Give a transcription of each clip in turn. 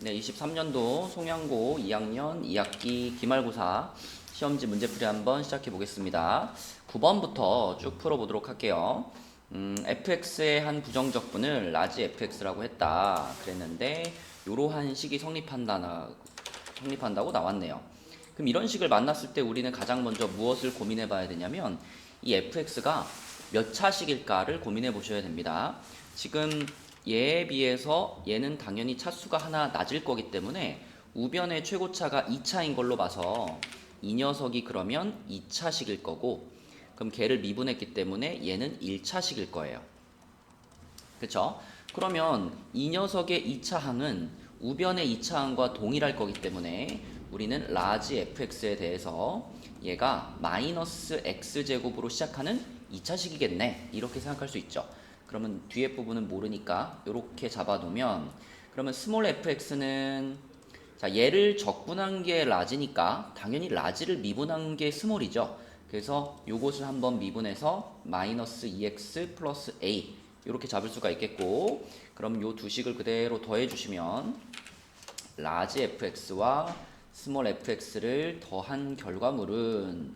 네, 23년도 송양고 2학년 2학기 기말고사 시험지 문제풀이 한번 시작해 보겠습니다. 9번부터 쭉 풀어보도록 할게요. fx의 한 부정적분을 라지 fx라고 했다. 그랬는데 이러한 식이 성립한다고 나왔네요. 그럼 이런 식을 만났을 때 우리는 가장 먼저 무엇을 고민해 봐야 되냐면 이 fx가 몇 차식일까를 고민해 보셔야 됩니다. 지금 얘에 비해서 얘는 당연히 차수가 하나 낮을 거기 때문에 우변의 최고차가 2차인 걸로 봐서 이 녀석이 그러면 2차식일 거고, 그럼 걔를 미분했기 때문에 얘는 1차식일 거예요. 그쵸? 그러면 이 녀석의 2차 항은 우변의 2차 항과 동일할 거기 때문에 우리는 라지 fx에 대해서 얘가 마이너스 x제곱으로 시작하는 2차식이겠네, 이렇게 생각할 수 있죠. 그러면 뒤에 부분은 모르니까 이렇게 잡아두면, 그러면 스몰 fx는, 자, 얘를 적분한 게 라지니까 당연히 라지를 미분한 게 스몰이죠. 그래서 요것을 한번 미분해서 마이너스 2x 플러스 a 이렇게 잡을 수가 있겠고, 그럼 요 두 식을 그대로 더해주시면 라지 fx와 스몰 fx를 더한 결과물은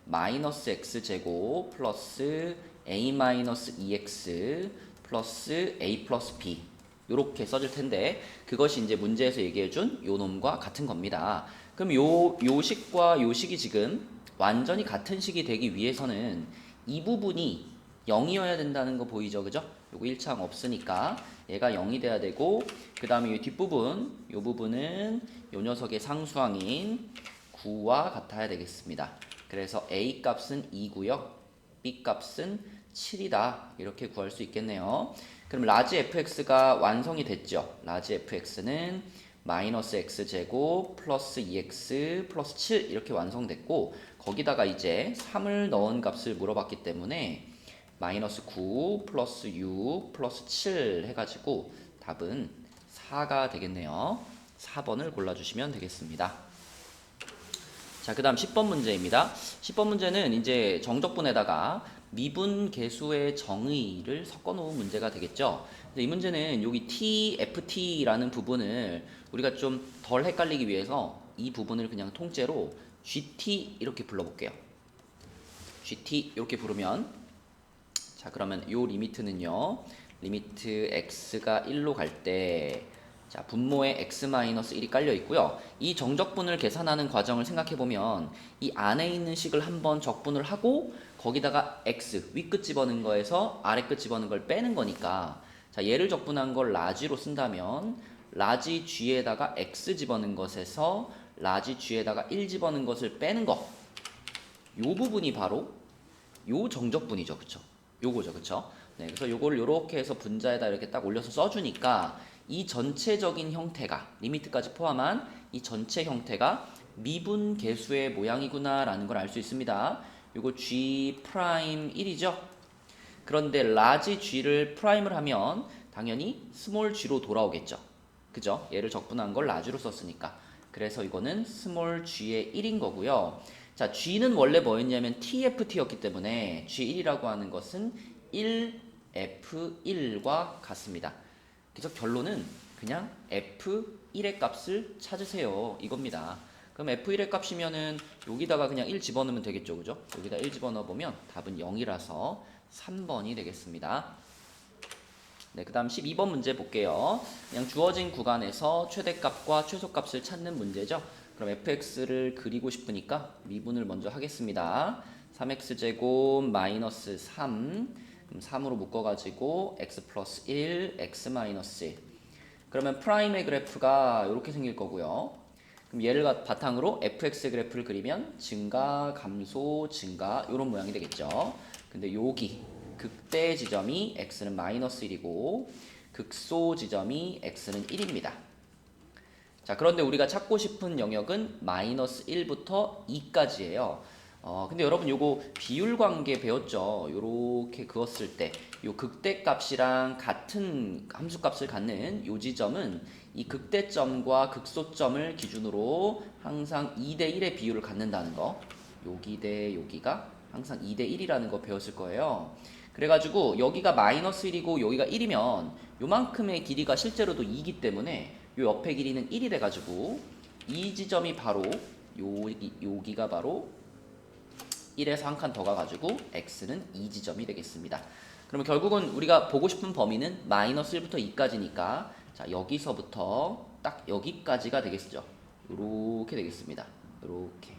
마이너스 x제곱 플러스 a 마이너스 2x 플러스 a 플러스 b 요렇게 써질 텐데, 그것이 이제 문제에서 얘기해준 요 놈과 같은 겁니다. 그럼 요 식과 요 식이 지금 완전히 같은 식이 되기 위해서는 이 부분이 0이어야 된다는 거 보이죠? 그죠? 요거 1차항 없으니까 얘가 0이 돼야 되고, 그 다음에 이 뒷부분, 요 부분은 요 녀석의 상수항인 9와 같아야 되겠습니다. 그래서 A 값은 2고요. B 값은 7이다. 이렇게 구할 수 있겠네요. 그럼 라지 fx가 완성이 됐죠. 라지 fx는 마이너스 x제곱 플러스 2x 플러스 7 이렇게 완성됐고, 거기다가 이제 3을 넣은 값을 물어봤기 때문에 마이너스 9 플러스 6 플러스 7 해가지고 답은 4가 되겠네요. 4번을 골라주시면 되겠습니다. 자, 그 다음 10번 문제입니다. 10번 문제는 이제 정적분에다가 미분 계수의 정의를 섞어 놓은 문제가 되겠죠. 근데 이 문제는 여기 TFT라는 부분을 우리가 좀 덜 헷갈리기 위해서 이 부분을 그냥 통째로 GT 이렇게 불러볼게요. GT 이렇게 부르면, 자, 그러면 요 리미트는요, 리미트 x가 1로 갈 때, 자, 분모에 x-1이 깔려 있고요. 이 정적분을 계산하는 과정을 생각해 보면 이 안에 있는 식을 한번 적분을 하고 거기다가 x 윗끝 집어넣은 거에서 아래끝 집어넣은 걸 빼는 거니까, 자, 얘를 적분한 걸 라지로 쓴다면 라지 g에다가 x 집어넣은 것에서 라지 g에다가 1 집어넣은 것을 빼는 거, 요 부분이 바로 요 정적분이죠. 그쵸? 요거죠. 그쵸? 네, 그래서 요거를 요렇게 해서 분자에다 이렇게 딱 올려서 써주니까 이 전체적인 형태가, 리미트까지 포함한 이 전체 형태가 미분 계수의 모양이구나 라는 걸 알 수 있습니다. 요거 g 프라임 1이죠. 그런데 라지 g를 프라임을 하면 당연히 스몰 g로 돌아오겠죠. 그죠? 얘를 적분한 걸 라지로 썼으니까. 그래서 이거는 스몰 g의 1인 거고요. 자, g는 원래 뭐였냐면 tft였기 때문에 g1이라고 하는 것은 1f1과 같습니다. 그래서 결론은 그냥 f1의 값을 찾으세요, 이겁니다. 그럼 f1의 값이면은 여기다가 그냥 1 집어넣으면 되겠죠, 그죠? 여기다 1 집어넣어 보면 답은 0이라서 3번이 되겠습니다. 네, 그 다음 12번 문제 볼게요. 그냥 주어진 구간에서 최대값과 최소값을 찾는 문제죠. 그럼 fx를 그리고 싶으니까 미분을 먼저 하겠습니다. 3x제곱 마이너스 3, 그럼 3으로 묶어가지고 x 플러스 1, x 마이너스 1. 그러면 프라임의 그래프가 이렇게 생길 거고요. 그럼 얘를 바탕으로 fx 그래프를 그리면 증가, 감소, 증가 이런 모양이 되겠죠. 근데 여기 극대 지점이 x는 마이너스 1이고 극소 지점이 x는 1입니다. 자, 그런데 우리가 찾고 싶은 영역은 마이너스 1부터 2까지예요. 근데 여러분 요거 비율 관계 배웠죠? 요렇게 그었을 때 요 극대값이랑 같은 함수값을 갖는 요 지점은 이 극대점과 극소점을 기준으로 항상 2대 1의 비율을 갖는다는 거, 여기 대 여기가 항상 2대 1이라는 거 배웠을 거예요. 그래가지고 여기가 마이너스 1이고 여기가 1이면 요만큼의 길이가 실제로도 2이기 때문에 요 옆에 길이는 1이 돼가지고 이 지점이 바로 여기가 바로 1에서 한 칸 더 가가지고 x는 이 지점이 되겠습니다. 그러면 결국은 우리가 보고 싶은 범위는 마이너스 1부터 2까지니까 자 여기서부터 딱 여기까지가 되겠죠. 요렇게 되겠습니다. 요렇게.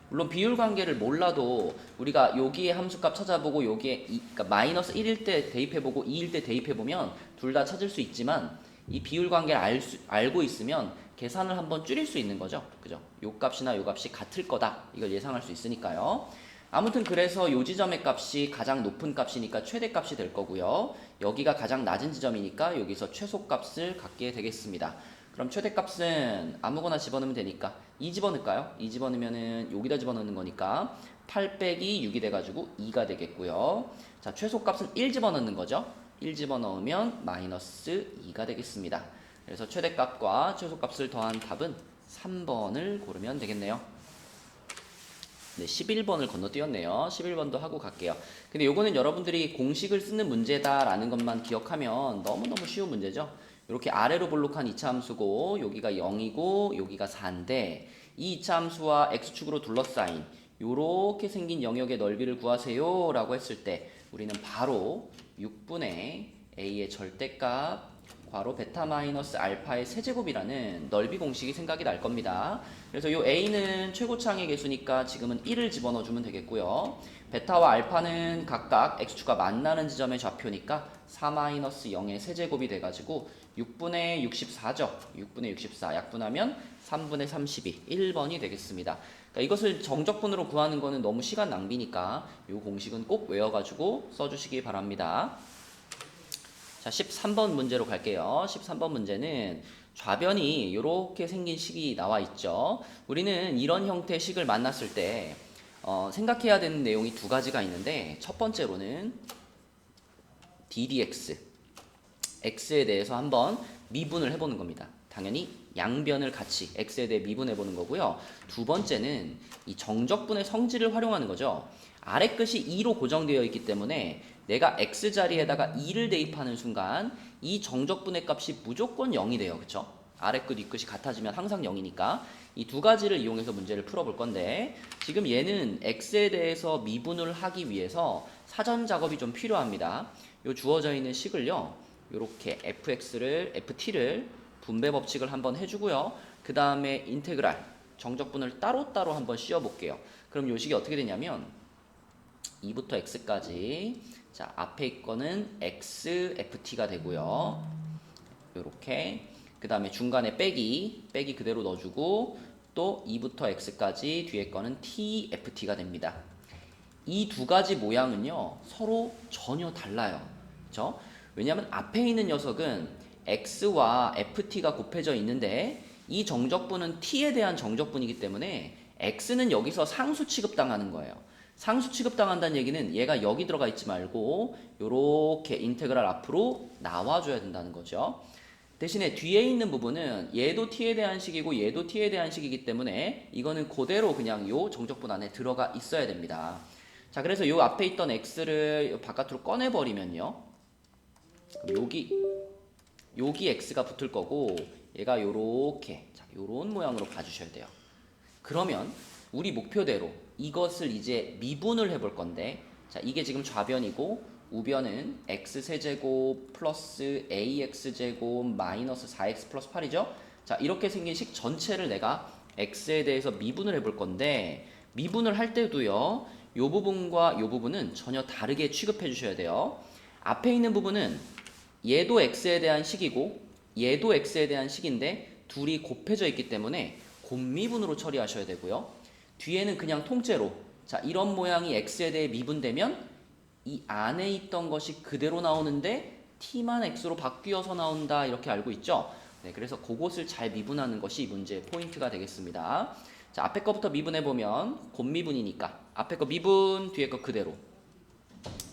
물론 비율 관계를 몰라도 우리가 여기에 함수값 찾아보고 여기에 그러니까 마이너스 1일 때 대입해보고 2일 때 대입해보면 둘 다 찾을 수 있지만 이 비율 관계를 알고 있으면 계산을 한번 줄일 수 있는 거죠. 그죠? 요 값이나 요 값이 같을 거다. 이걸 예상할 수 있으니까요. 아무튼 그래서 요 지점의 값이 가장 높은 값이니까 최대값이 될 거고요. 여기가 가장 낮은 지점이니까 여기서 최소값을 갖게 되겠습니다. 그럼 최대값은 아무거나 집어넣으면 되니까 2 집어넣을까요? 2 집어넣으면은 여기다 집어넣는 거니까 8 빼기 6이 돼가지고 2가 되겠고요. 자, 최소값은 1 집어넣는 거죠. 1 집어넣으면 마이너스 2가 되겠습니다. 그래서 최대값과 최소값을 더한 답은 3번을 고르면 되겠네요. 네, 11번을 건너뛰었네요. 11번도 하고 갈게요. 근데 요거는 여러분들이 공식을 쓰는 문제다라는 것만 기억하면 너무너무 쉬운 문제죠. 이렇게 아래로 볼록한 2차 함수고 여기가 0이고 여기가 4인데 이 2차 함수와 x축으로 둘러싸인 요렇게 생긴 영역의 넓이를 구하세요 라고 했을 때 우리는 바로 6분의 a의 절대값 괄호 베타 마이너스 알파의 세제곱이라는 넓이 공식이 생각이 날 겁니다. 그래서 이 a는 최고차항의 개수니까 지금은 1을 집어넣어주면 되겠고요. 베타와 알파는 각각 x축과 만나는 지점의 좌표니까 4-0의 세제곱이 돼가지고 6분의 64죠. 6분의 64 약분하면 3분의 32 1번이 되겠습니다. 그러니까 이것을 정적분으로 구하는 거는 너무 시간 낭비니까 이 공식은 꼭 외워가지고 써주시기 바랍니다. 자, 13번 문제로 갈게요. 13번 문제는 좌변이 이렇게 생긴 식이 나와 있죠. 우리는 이런 형태의 식을 만났을 때 생각해야 되는 내용이 두 가지가 있는데 첫 번째로는 ddx x에 대해서 한번 미분을 해보는 겁니다. 당연히 양변을 같이 x에 대해 미분해보는 거고요. 두 번째는 이 정적분의 성질을 활용하는 거죠. 아래 끝이 2로 고정되어 있기 때문에 내가 x 자리에다가 2를 대입하는 순간 이 정적분의 값이 무조건 0이 돼요. 그쵸? 아래 끝, 위 끝이 같아지면 항상 0이니까 이 두 가지를 이용해서 문제를 풀어볼 건데 지금 얘는 x에 대해서 미분을 하기 위해서 사전 작업이 좀 필요합니다. 요 주어져 있는 식을요. 요렇게 ft를 분배 법칙을 한번 해주고요. 그 다음에 인테그랄, 정적분을 따로따로 한번 씌워볼게요. 그럼 요 식이 어떻게 되냐면 2부터 x까지 자 앞에 있거는 xft가 되고요. 요렇게 그 다음에 중간에 빼기 그대로 넣어주고 또 2부터 x까지 뒤에 거는 tft가 됩니다. 이 두 가지 모양은요 서로 전혀 달라요. 그렇죠? 왜냐하면 앞에 있는 녀석은 x와 ft가 곱해져 있는데 이 정적분은 t에 대한 정적분이기 때문에 x는 여기서 상수 취급당하는 거예요. 상수 취급당한다는 얘기는 얘가 여기 들어가 있지 말고 요렇게 인테그랄 앞으로 나와줘야 된다는 거죠. 대신에 뒤에 있는 부분은 얘도 t에 대한 식이고 얘도 t에 대한 식이기 때문에 이거는 그대로 그냥 요 정적분 안에 들어가 있어야 됩니다. 자, 그래서 요 앞에 있던 x를 바깥으로 꺼내버리면요. 여기 x가 붙을 거고 얘가 요렇게 자, 요런 모양으로 봐주셔야 돼요. 그러면 우리 목표대로 이것을 이제 미분을 해볼 건데 자, 이게 지금 좌변이고 우변은 x세제곱 플러스 ax제곱 마이너스 4x 플러스 8이죠. 자, 이렇게 생긴 식 전체를 내가 x에 대해서 미분을 해볼 건데 미분을 할 때도요. 요 부분과 요 부분은 전혀 다르게 취급해 주셔야 돼요. 앞에 있는 부분은 얘도 x에 대한 식이고 얘도 x에 대한 식인데 둘이 곱해져 있기 때문에 곱미분으로 처리하셔야 되고요. 뒤에는 그냥 통째로 자 이런 모양이 x에 대해 미분되면 이 안에 있던 것이 그대로 나오는데 t만 x로 바뀌어서 나온다 이렇게 알고 있죠. 네, 그래서 그것을 잘 미분하는 것이 이 문제의 포인트가 되겠습니다. 자, 앞에 거부터 미분해보면 곱미분이니까 앞에 거 미분, 뒤에 거 그대로.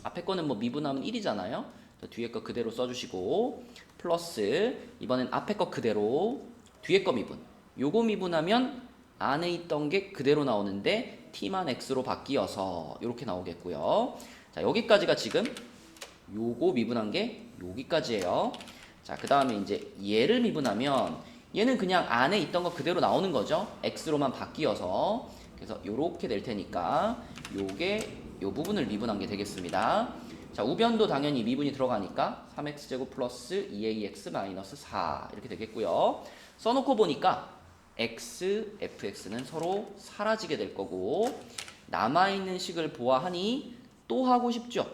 앞에 거는 뭐 미분하면 1이잖아요. 뒤에 거 그대로 써주시고 플러스 이번엔 앞에 거 그대로 뒤에 거 미분. 요거 미분하면 안에 있던 게 그대로 나오는데 t만 x로 바뀌어서 이렇게 나오겠고요. 자, 여기까지가 지금 요거 미분한 게 여기까지예요. 자, 그 다음에 이제 얘를 미분하면 얘는 그냥 안에 있던 거 그대로 나오는 거죠. x로만 바뀌어서. 그래서 요렇게 될 테니까 요게 요 부분을 미분한 게 되겠습니다. 자, 우변도 당연히 미분이 들어가니까 3x제곱 플러스 2ax 마이너스 4 이렇게 되겠고요. 써놓고 보니까 x, fx는 서로 사라지게 될 거고 남아있는 식을 보아하니 또 하고 싶죠.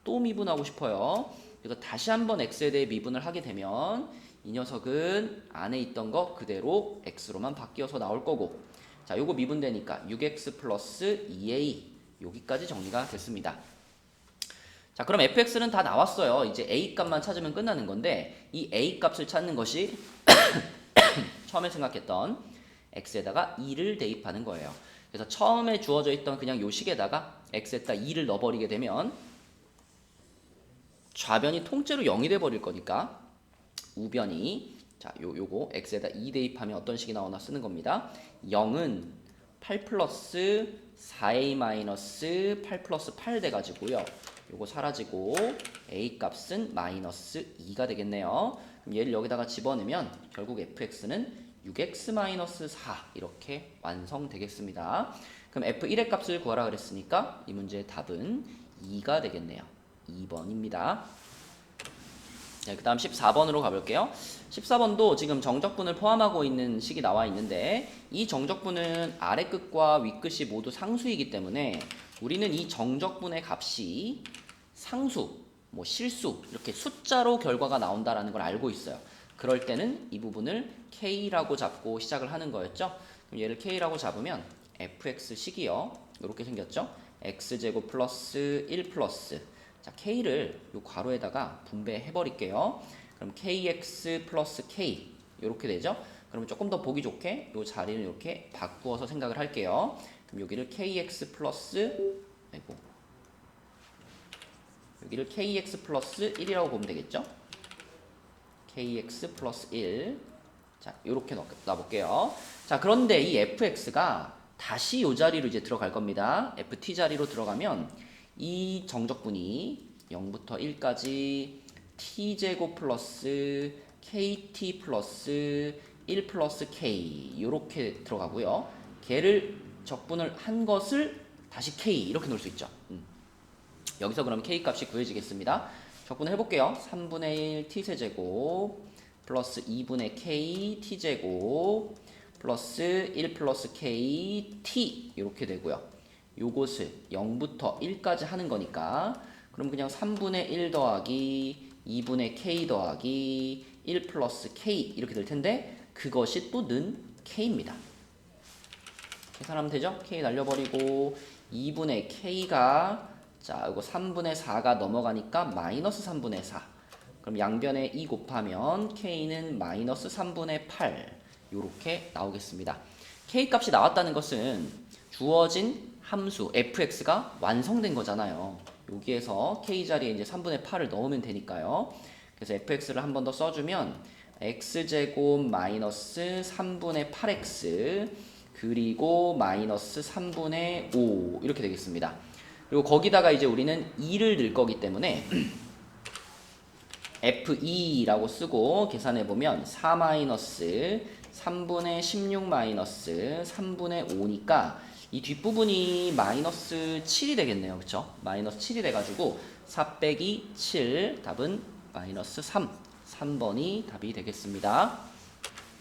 또 미분하고 싶어요. 그래서 다시 한번 x에 대해 미분을 하게 되면 이 녀석은 안에 있던 거 그대로 x로만 바뀌어서 나올 거고, 자, 요거 미분되니까 6x 플러스 2a 여기까지 정리가 됐습니다. 자, 그럼 fx는 다 나왔어요. 이제 a 값만 찾으면 끝나는 건데 이 a 값을 찾는 것이 처음에 생각했던 x에다가 2를 대입하는 거예요. 그래서 처음에 주어져 있던 그냥 요 식에다가 x에다 2를 넣어버리게 되면 좌변이 통째로 0이 돼버릴 거니까 우변이, 자, 요거 x에다 2 대입하면 어떤 식이 나오나 쓰는 겁니다. 0은 8 플러스 4a 마이너스 8 플러스 8 돼가지고요. 요거 사라지고 a 값은 마이너스 2가 되겠네요. 그럼 얘를 여기다가 집어넣으면 결국 fx는 6x 마이너스 4 이렇게 완성되겠습니다. 그럼 f1의 값을 구하라 그랬으니까 이 문제의 답은 2가 되겠네요. 2번입니다. 네, 그 다음 14번으로 가볼게요. 14번도 지금 정적분을 포함하고 있는 식이 나와 있는데 이 정적분은 아래 끝과 위 끝이 모두 상수이기 때문에 우리는 이 정적분의 값이 상수, 뭐 실수 이렇게 숫자로 결과가 나온다라는 걸 알고 있어요. 그럴 때는 이 부분을 K라고 잡고 시작을 하는 거였죠. 그럼 얘를 K라고 잡으면 fx식이요. 이렇게 생겼죠. x제곱 플러스 1 플러스, 자, K를 요 괄호에다가 분배해 버릴게요. 그럼 KX 플러스 K 이렇게 되죠. 그러면 조금 더 보기 좋게 요 자리를 이렇게 바꾸어서 생각을 할게요. 그럼 여기를 KX 플러스, 아이고, 여기를 KX 플러스 1이라고 보면 되겠죠. KX 플러스 1. 자, 요렇게 놔볼게요. 자, 그런데 이 fx가 다시 요 자리로 이제 들어갈 겁니다. ft 자리로 들어가면 이 정적분이 0부터 1까지 t제곱 플러스 kt 플러스 1 플러스 k 이렇게 들어가고요. 걔를 적분을 한 것을 다시 k 이렇게 놓을 수 있죠. 여기서 그럼 k 값이 구해지겠습니다. 적분을 해볼게요. 3분의 1 t세제곱 플러스 2분의 k t제곱 플러스 1 플러스 k t 이렇게 되고요. 요것을 0부터 1까지 하는 거니까 그럼 그냥 3분의 1 더하기 2분의 k 더하기 1 플러스 k 이렇게 될 텐데 그것이 또 는 k입니다. 계산하면 되죠? k 날려버리고 2분의 k가, 자, 이거 3분의 4가 넘어가니까 마이너스 3분의 4. 그럼 양변에 2 곱하면 k는 마이너스 3분의 8 요렇게 나오겠습니다. k 값이 나왔다는 것은 주어진 함수 fx가 완성된 거잖아요. 여기에서 k 자리에 이제 3분의 8을 넣으면 되니까요. 그래서 fx를 한 번 더 써주면 x제곱 마이너스 3분의 8x 그리고 마이너스 3분의 5 이렇게 되겠습니다. 그리고 거기다가 이제 우리는 2를 넣을 거기 때문에 f2라고 쓰고 계산해보면 4 마이너스 3분의 16 마이너스 3분의 5니까 이 뒷부분이 마이너스 7이 되겠네요. 그쵸? 마이너스 7이 돼가지고 4 빼기 7 답은 마이너스 3번이 답이 되겠습니다.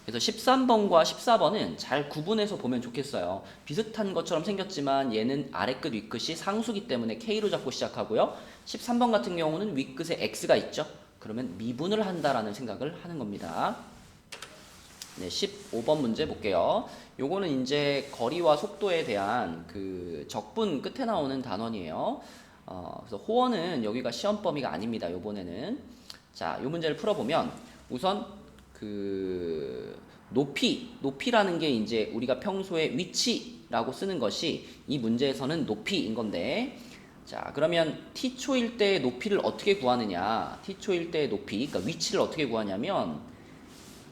그래서 13번과 14번은 잘 구분해서 보면 좋겠어요. 비슷한 것처럼 생겼지만 얘는 아래끝 윗끝이 상수기 때문에 K로 잡고 시작하고요. 13번 같은 경우는 윗끝에 X가 있죠. 그러면 미분을 한다라는 생각을 하는 겁니다. 네, 15번 문제 볼게요. 요거는 이제 거리와 속도에 대한 그 적분 끝에 나오는 단원이에요. 그래서 호원은 여기가 시험 범위가 아닙니다. 요번에는. 자, 요 문제를 풀어보면 우선 그 높이라는 게 이제 우리가 평소에 위치라고 쓰는 것이 이 문제에서는 높이인 건데, 자, 그러면 t초일 때의 높이를 어떻게 구하느냐? t초일 때의 높이, 그러니까 위치를 어떻게 구하냐면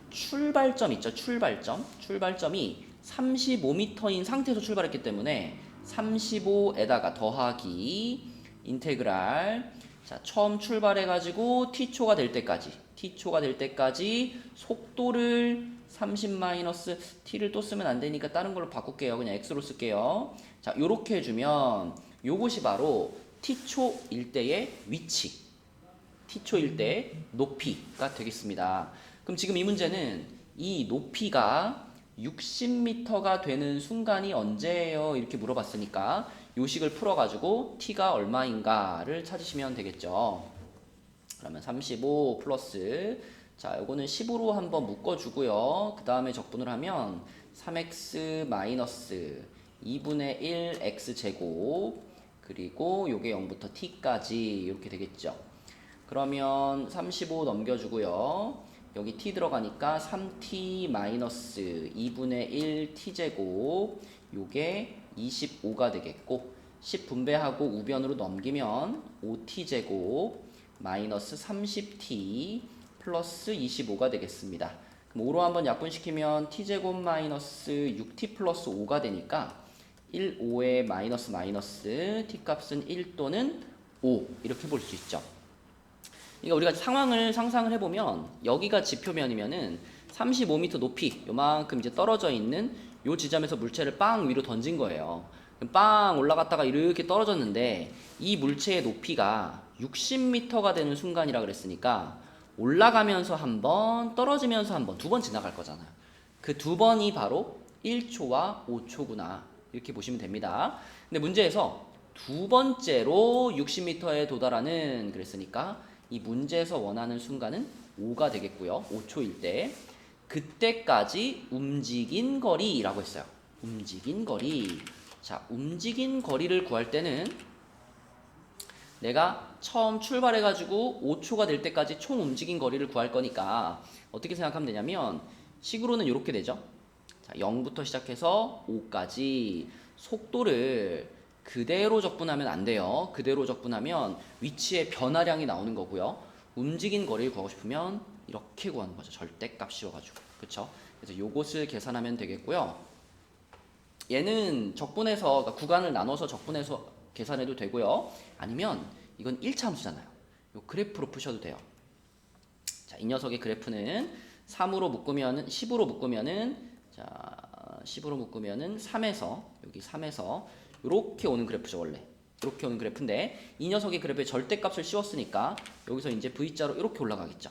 출발점 있죠. 출발점이 35m인 상태에서 출발했기 때문에 35에다가 더하기 인테그랄, 자, 처음 출발해가지고 t초가 될 때까지 속도를 30-t를 또 쓰면 안 되니까 다른 걸로 바꿀게요. 그냥 x로 쓸게요. 자, 요렇게 해주면 요것이 바로 t초일 때의 위치, t초일 때 높이가 되겠습니다. 그럼 지금 이 문제는 이 높이가 60m가 되는 순간이 언제예요? 이렇게 물어봤으니까 요 식을 풀어가지고 t가 얼마인가를 찾으시면 되겠죠. 그러면 35 플러스, 자, 요거는 10으로 한번 묶어주고요. 그 다음에 적분을 하면 3x 마이너스 2분의 1 x제곱, 그리고 요게 0부터 t까지 이렇게 되겠죠. 그러면 35 넘겨주고요. 여기 t 들어가니까 3t 마이너스 2분의 1 t제곱, 요게 25가 되겠고, 10 분배하고 우변으로 넘기면 5t제곱 마이너스 30t 플러스 25가 되겠습니다. 그럼 5로 한번 약분시키면 t제곱 마이너스 6t 플러스 5가 되니까 1, 5의 마이너스 마이너스 t값은 1 또는 5 이렇게 볼 수 있죠. 그러니까 우리가 상황을 상상을 해보면 여기가 지표면이면은 35m 높이 요만큼 이제 떨어져 있는 요 지점에서 물체를 빵 위로 던진 거예요. 빵 올라갔다가 이렇게 떨어졌는데 이 물체의 높이가 60m가 되는 순간이라 그랬으니까 올라가면서 한 번, 떨어지면서 한 번, 두 번 지나갈 거잖아요. 그 두 번이 바로 1초와 5초구나 이렇게 보시면 됩니다. 근데 문제에서 두 번째로 60m에 도달하는 그랬으니까 이 문제에서 원하는 순간은 5가 되겠고요. 5초일 때 그때까지 움직인 거리라고 했어요. 움직인 거리. 자, 움직인 거리를 구할 때는 내가 처음 출발해가지고 5초가 될 때까지 총 움직인 거리를 구할 거니까 어떻게 생각하면 되냐면 식으로는 이렇게 되죠. 자, 0부터 시작해서 5까지 속도를 그대로 적분하면 안 돼요. 그대로 적분하면 위치의 변화량이 나오는 거고요. 움직인 거리를 구하고 싶으면 이렇게 구하는 거죠. 절대값 씌워가지고. 그쵸? 그래서 요것을 계산하면 되겠고요. 얘는 적분해서, 그러니까 구간을 나눠서 적분해서 계산해도 되고요. 아니면 이건 1차 함수잖아요. 요 그래프로 푸셔도 돼요. 자, 이 녀석의 그래프는 3으로 묶으면은 10으로 묶으면은 자, 10으로 묶으면은 3에서 여기 3에서 이렇게 오는 그래프죠, 원래. 이렇게 오는 그래프인데 이 녀석의 그래프에 절대값을 씌웠으니까 여기서 이제 V자로 이렇게 올라가겠죠.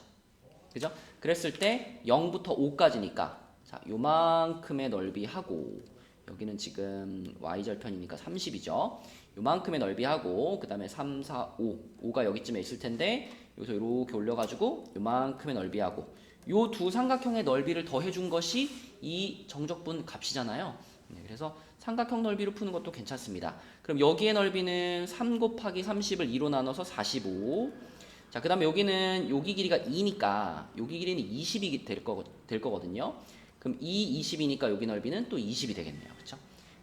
그죠? 그랬을 때 0부터 5까지니까 자, 요만큼의 넓이하고 여기는 지금 y절편이니까 30이죠. 요만큼의 넓이하고 그 다음에 3, 4, 5 5가 여기쯤에 있을 텐데 여기서 이렇게 올려가지고 요만큼의 넓이하고 요 두 삼각형의 넓이를 더해준 것이 이 정적분 값이잖아요. 네, 그래서 삼각형 넓이로 푸는 것도 괜찮습니다. 그럼 여기의 넓이는 3 곱하기 30을 2로 나눠서 45. 자, 그 다음에 여기는 여기 길이가 2니까 여기 길이는 20이 될 거거든요. 그럼 20이니까 여기 넓이는 또 20이 되겠네요. 그렇죠?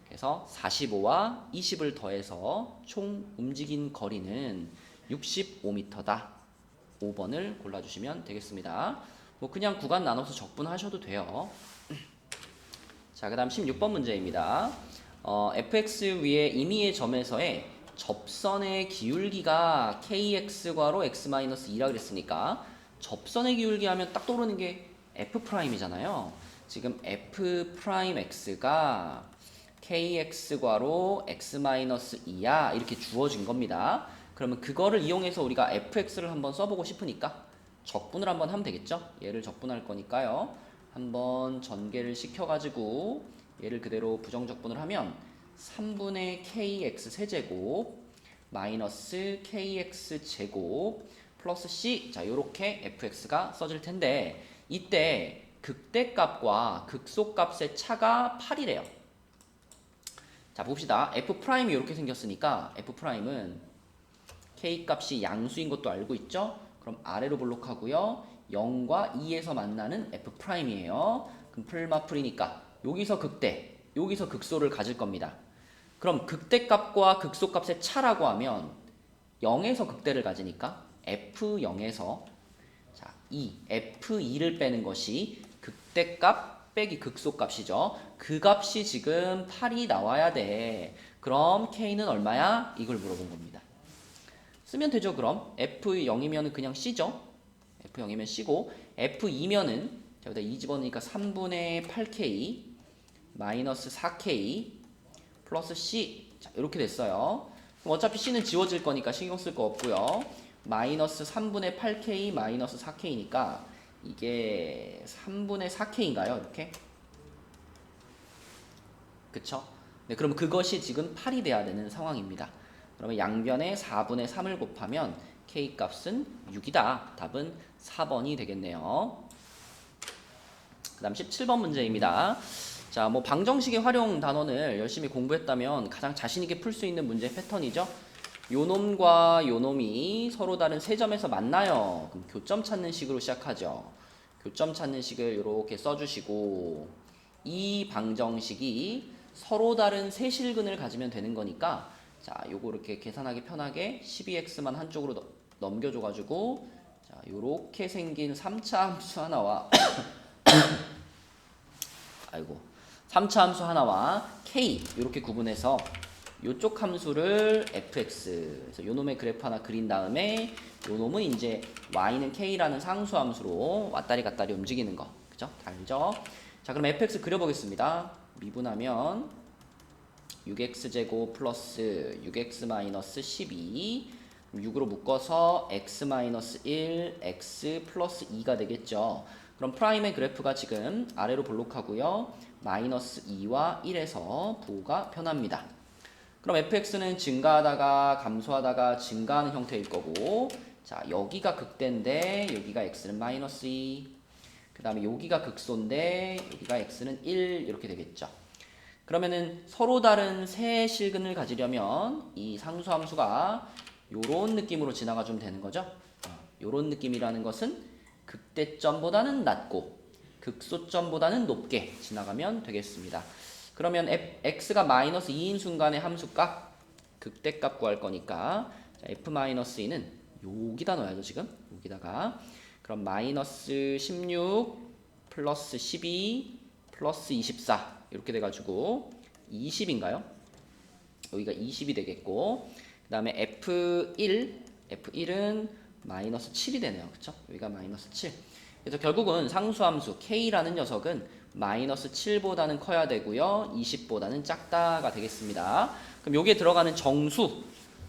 그래서 45와 20을 더해서 총 움직인 거리는 65m다. 5번을 골라주시면 되겠습니다. 뭐 그냥 구간 나눠서 적분하셔도 돼요. 자, 그 다음 16번 문제입니다. fx 위에 임의의 점에서의 접선의 기울기가 kx과로 x-2라 그랬으니까 접선의 기울기 하면 딱 떠오르는 게 f'이잖아요. 지금 f'x가 kx과로 x-2야 이렇게 주어진 겁니다. 그러면 그거를 이용해서 우리가 fx를 한번 써보고 싶으니까 적분을 한번 하면 되겠죠. 얘를 적분할 거니까요. 한번 전개를 시켜가지고 얘를 그대로 부정적분을 하면 3분의 kx 세제곱 마이너스 kx 제곱 플러스 c, 자 요렇게 fx가 써질 텐데 이때 극대값과 극소값의 차가 8이래요. 자, 봅시다. f'이 이렇게 생겼으니까 f'은 k 값이 양수인 것도 알고 있죠? 그럼 아래로 블록하고요. 0과 2에서 만나는 f'이에요. 그럼 풀마풀이니까 여기서 극대, 여기서 극소를 가질 겁니다. 그럼 극대값과 극소값의 차라고 하면 0에서 극대를 가지니까 f0에서 자, f2를 빼는 것이 극대값 빼기 극소값이죠. 그 값이 지금 8이 나와야 돼. 그럼 k는 얼마야? 이걸 물어본 겁니다. 쓰면 되죠. 그럼 f0이면 그냥 c죠. f0이면 c고 f2면은 자, 여기다 2 집어넣으니까 3분의 8k 마이너스 4k 플러스 c. 자, 이렇게 됐어요. 그럼 어차피 c는 지워질 거니까 신경 쓸 거 없고요. 마이너스 3분의 8k 마이너스 4k니까 이게 3분의 4k인가요? 이렇게? 그쵸? 네, 그럼 그것이 지금 8이 돼야 되는 상황입니다. 그러면 양변에 4분의 3을 곱하면 k 값은 6이다. 답은 4번이 되겠네요. 그 다음 17번 문제입니다. 자, 뭐 방정식의 활용 단원을 열심히 공부했다면 가장 자신있게 풀 수 있는 문제 패턴이죠. 요 놈과 요 놈이 서로 다른 세 점에서 만나요. 그럼 교점 찾는 식으로 시작하죠. 교점 찾는 식을 이렇게 써주시고, 이 방정식이 서로 다른 세 실근을 가지면 되는 거니까, 자, 요거 이렇게 계산하기 편하게 12x만 한쪽으로 넘겨줘가지고, 자, 요렇게 생긴 3차 함수 하나와 아이고, 3차 함수 하나와 k 이렇게 구분해서 요쪽 함수를 fx, 그래서 요 놈의 그래프 하나 그린 다음에 요 놈은 이제 y는 k라는 상수 함수로 왔다리 갔다리 움직이는 거, 그죠? 알죠? 자, 그럼 fx 그려보겠습니다. 미분하면 6x제곱 플러스 6x 마이너스 12, 6으로 묶어서 x 마이너스 1, x 플러스 2가 되겠죠. 그럼 프라임의 그래프가 지금 아래로 볼록하고요. 마이너스 2와 1에서 부호가 변합니다. 그럼 fx는 증가하다가 감소하다가 증가하는 형태일 거고, 자, 여기가 극대인데 여기가 x는 마이너스 2, 그 다음에 여기가 극소인데 여기가 x는 1 이렇게 되겠죠. 그러면은 서로 다른 세 실근을 가지려면 이 상수함수가 요런 느낌으로 지나가 주면 되는 거죠. 요런 느낌이라는 것은 극대점보다는 낮고 극소점보다는 높게 지나가면 되겠습니다. 그러면 x가 마이너스 2인 순간의 함수값, 극대값 구할 거니까 f-2는 여기다 넣어야죠. 지금 여기다가. 그럼 마이너스 16 플러스 12 플러스 24 이렇게 돼가지고 20인가요? 여기가 20이 되겠고, 그 다음에 F1은 마이너스 7이 되네요. 그쵸? 여기가 마이너스 7. 그래서 결국은 상수함수 K라는 녀석은 마이너스 7보다는 커야 되고요. 20보다는 작다가 되겠습니다. 그럼 여기에 들어가는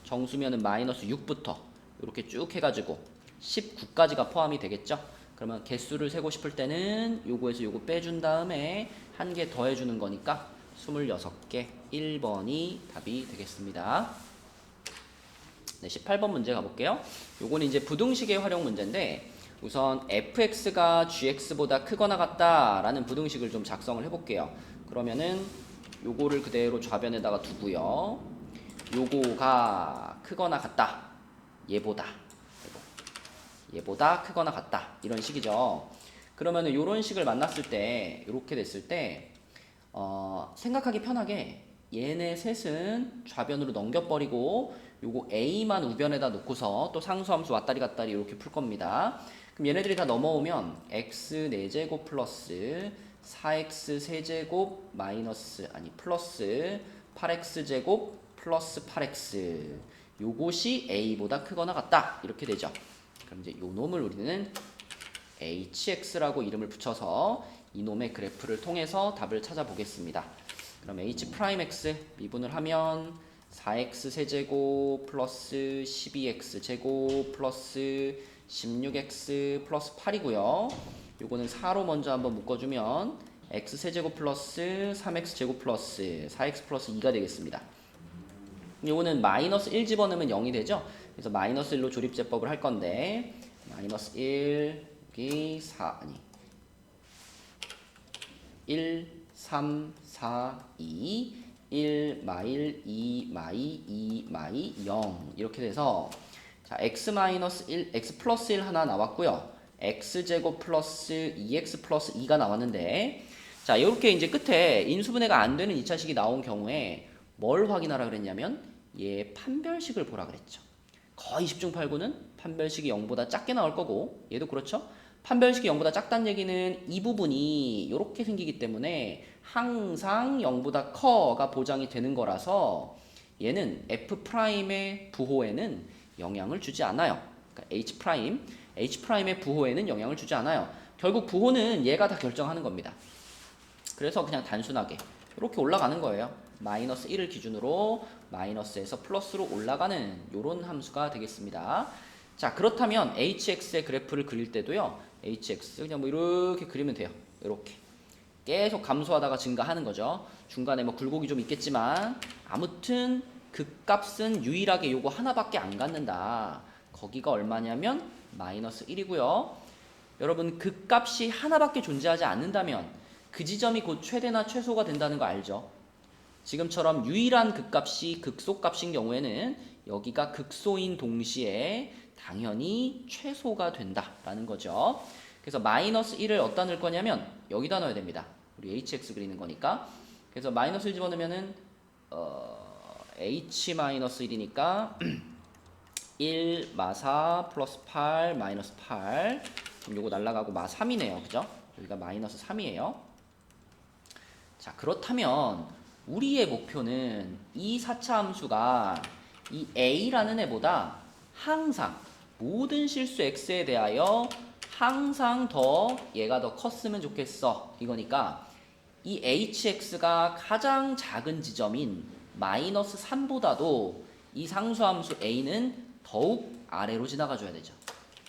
정수면은 마이너스 6부터 이렇게 쭉 해가지고 19까지가 포함이 되겠죠? 그러면 개수를 세고 싶을 때는 요거에서 요거 빼준 다음에 한 개 더 해주는 거니까 26개, 1번이 답이 되겠습니다. 네, 18번 문제 가볼게요. 요거는 이제 부등식의 활용 문제인데, 우선 fx가 gx보다 크거나 같다라는 부등식을 좀 작성을 해볼게요. 그러면은 요거를 그대로 좌변에다가 두고요. 요거가 크거나 같다. 얘보다 크거나 같다. 이런 식이죠. 그러면은 요런 식을 만났을 때, 요렇게 됐을 때, 생각하기 편하게 얘네 셋은 좌변으로 넘겨버리고 요거 a만 우변에다 놓고서 또 상수함수 왔다리 갔다리 이렇게 풀 겁니다. 그럼 얘네들이 다 넘어오면 x 4제곱 플러스 4x 세제곱 마이너스 플러스 8x 제곱 플러스 8x, 요것이 a보다 크거나 같다 이렇게 되죠. 그럼 이제 요 놈을 우리는 hx라고 이름을 붙여서 이놈의 그래프를 통해서 답을 찾아보겠습니다. 그럼 h'x 미분을 하면 4x 세제곱 플러스 12x 제곱 플러스 16x 플러스 8이고요. 요거는 4로 먼저 한번 묶어주면 x 세제곱 플러스 3x 제곱 플러스 4x 플러스 2가 되겠습니다. 요거는 마이너스 1 집어넣으면 0이 되죠. 그래서 마이너스 1로 조립제법을 할 건데, 마이너스 1 여기 1 3 4 2 1 마일 2 마이 2 마이 0 이렇게 돼서, 자, x 마이너스 1 x 플러스 1 하나 나왔고요. x 제곱 플러스 2x 플러스 2가 나왔는데, 자, 이렇게 이제 끝에 인수분해가 안 되는 2차식이 나온 경우에 뭘 확인하라 그랬냐면 얘 판별식을 보라 그랬죠. 거의 10중 8구는 판별식이 0보다 작게 나올 거고, 얘도 그렇죠. 판별식이 0보다 작다는 얘기는 이 부분이 이렇게 생기기 때문에 항상 0보다 커가 보장이 되는 거라서 얘는 F'의 부호에는 영향을 주지 않아요. 그러니까 H'의 부호에는 영향을 주지 않아요. 결국 부호는 얘가 다 결정하는 겁니다. 그래서 그냥 단순하게 이렇게 올라가는 거예요. 마이너스 1을 기준으로 마이너스에서 플러스로 올라가는 이런 함수가 되겠습니다. 자, 그렇다면 hx의 그래프를 그릴 때도요. hx 그냥 뭐 이렇게 그리면 돼요. 이렇게 계속 감소하다가 증가하는 거죠. 중간에 뭐 굴곡이 좀 있겠지만 아무튼 극값은 유일하게 요거 하나밖에 안 갖는다. 거기가 얼마냐면 마이너스 1이고요. 여러분 극값이 하나밖에 존재하지 않는다면 그 지점이 곧 최대나 최소가 된다는 거 알죠? 지금처럼 유일한 극값이 극소값인 경우에는 여기가 극소인 동시에 당연히 최소가 된다라는 거죠. 그래서 마이너스 1을 어디다 넣을 거냐면 여기다 넣어야 됩니다. 우리 hx 그리는 거니까. 그래서 마이너스 1 집어넣으면은 h-1이니까 1 마4 플러스 8 마이너스 8. 그럼 요거 날라가고 마3이네요. 그죠? 여기가 마이너스 3이에요. 자, 그렇다면 우리의 목표는 이 4차 함수가 이 a라는 애보다 항상 모든 실수 x에 대하여 항상 더 얘가 더 컸으면 좋겠어. 이거니까 이 hx가 가장 작은 지점인 마이너스 3보다도 이 상수함수 a는 더욱 아래로 지나가 줘야 되죠.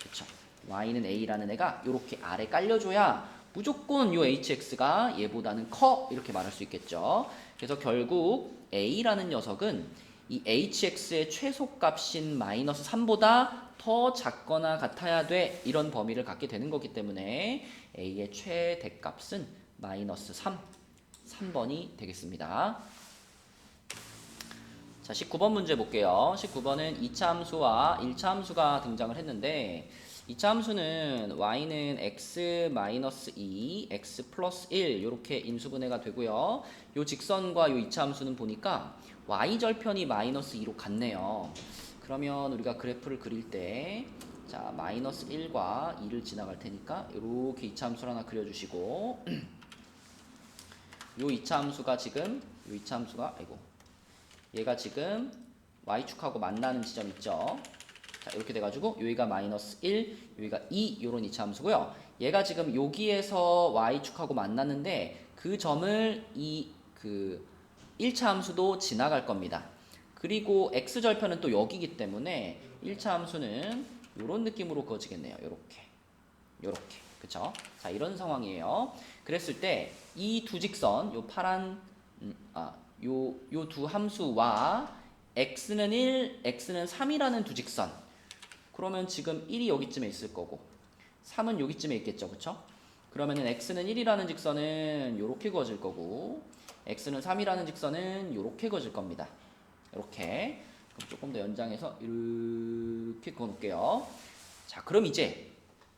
그쵸? y는 a라는 애가 이렇게 아래 깔려줘야 무조건 요 hx가 얘보다는 커 이렇게 말할 수 있겠죠. 그래서 결국 a라는 녀석은 이 hx의 최소값인 마이너스 3보다 더 작거나 같아야 돼 이런 범위를 갖게 되는 거기 때문에 a의 최대값은 마이너스 3번이 되겠습니다. 자, 19번 문제 볼게요. 19번은 2차 함수와 1차 함수가 등장을 했는데 2차 함수는 y는 x-2, x 플러스 1 이렇게 인수분해가 되고요. 요 직선과 요 2차 함수는 보니까 y절편이 마이너스 2로 같네요. 그러면 우리가 그래프를 그릴 때 자, 마이너스 1과 2를 지나갈 테니까 이렇게 2차 함수를 하나 그려주시고 요 2차 함수가 지금 요 2차 함수가 얘가 지금 y축하고 만나는 지점 있죠. 자, 이렇게 돼가지고 여기가 마이너스 1, 여기가 2 요런 2차 함수고요. 얘가 지금 여기에서 y축하고 만났는데 그 점을 그 1차 함수도 지나갈 겁니다. 그리고 x절편은 또 여기기 때문에 1차 함수는 요런 느낌으로 그어지겠네요. 요렇게 그쵸? 자, 이런 상황이에요. 그랬을 때 이 두 직선 요 파란 요 두 함수와 x는 1, x는 3이라는 두 직선. 그러면 지금 1이 여기쯤에 있을 거고 3은 여기쯤에 있겠죠. 그쵸? 그러면은 x는 1이라는 직선은 요렇게 그어질 거고 x는 3이라는 직선은 요렇게 그어질 겁니다. 이렇게. 그럼 조금 더 연장해서 이렇게 그어 놓을게요. 자, 그럼 이제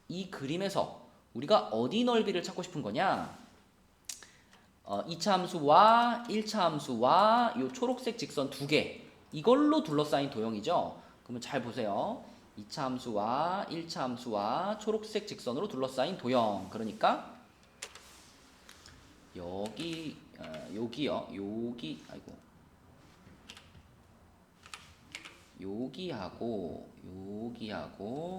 이 그림에서 우리가 어디 넓이를 찾고 싶은 거냐? 2차 함수와 1차 함수와 이 초록색 직선 두 개 이걸로 둘러싸인 도형이죠. 그러면 잘 보세요. 2차 함수와 1차 함수와 초록색 직선으로 둘러싸인 도형. 그러니까 여기요. 여기하고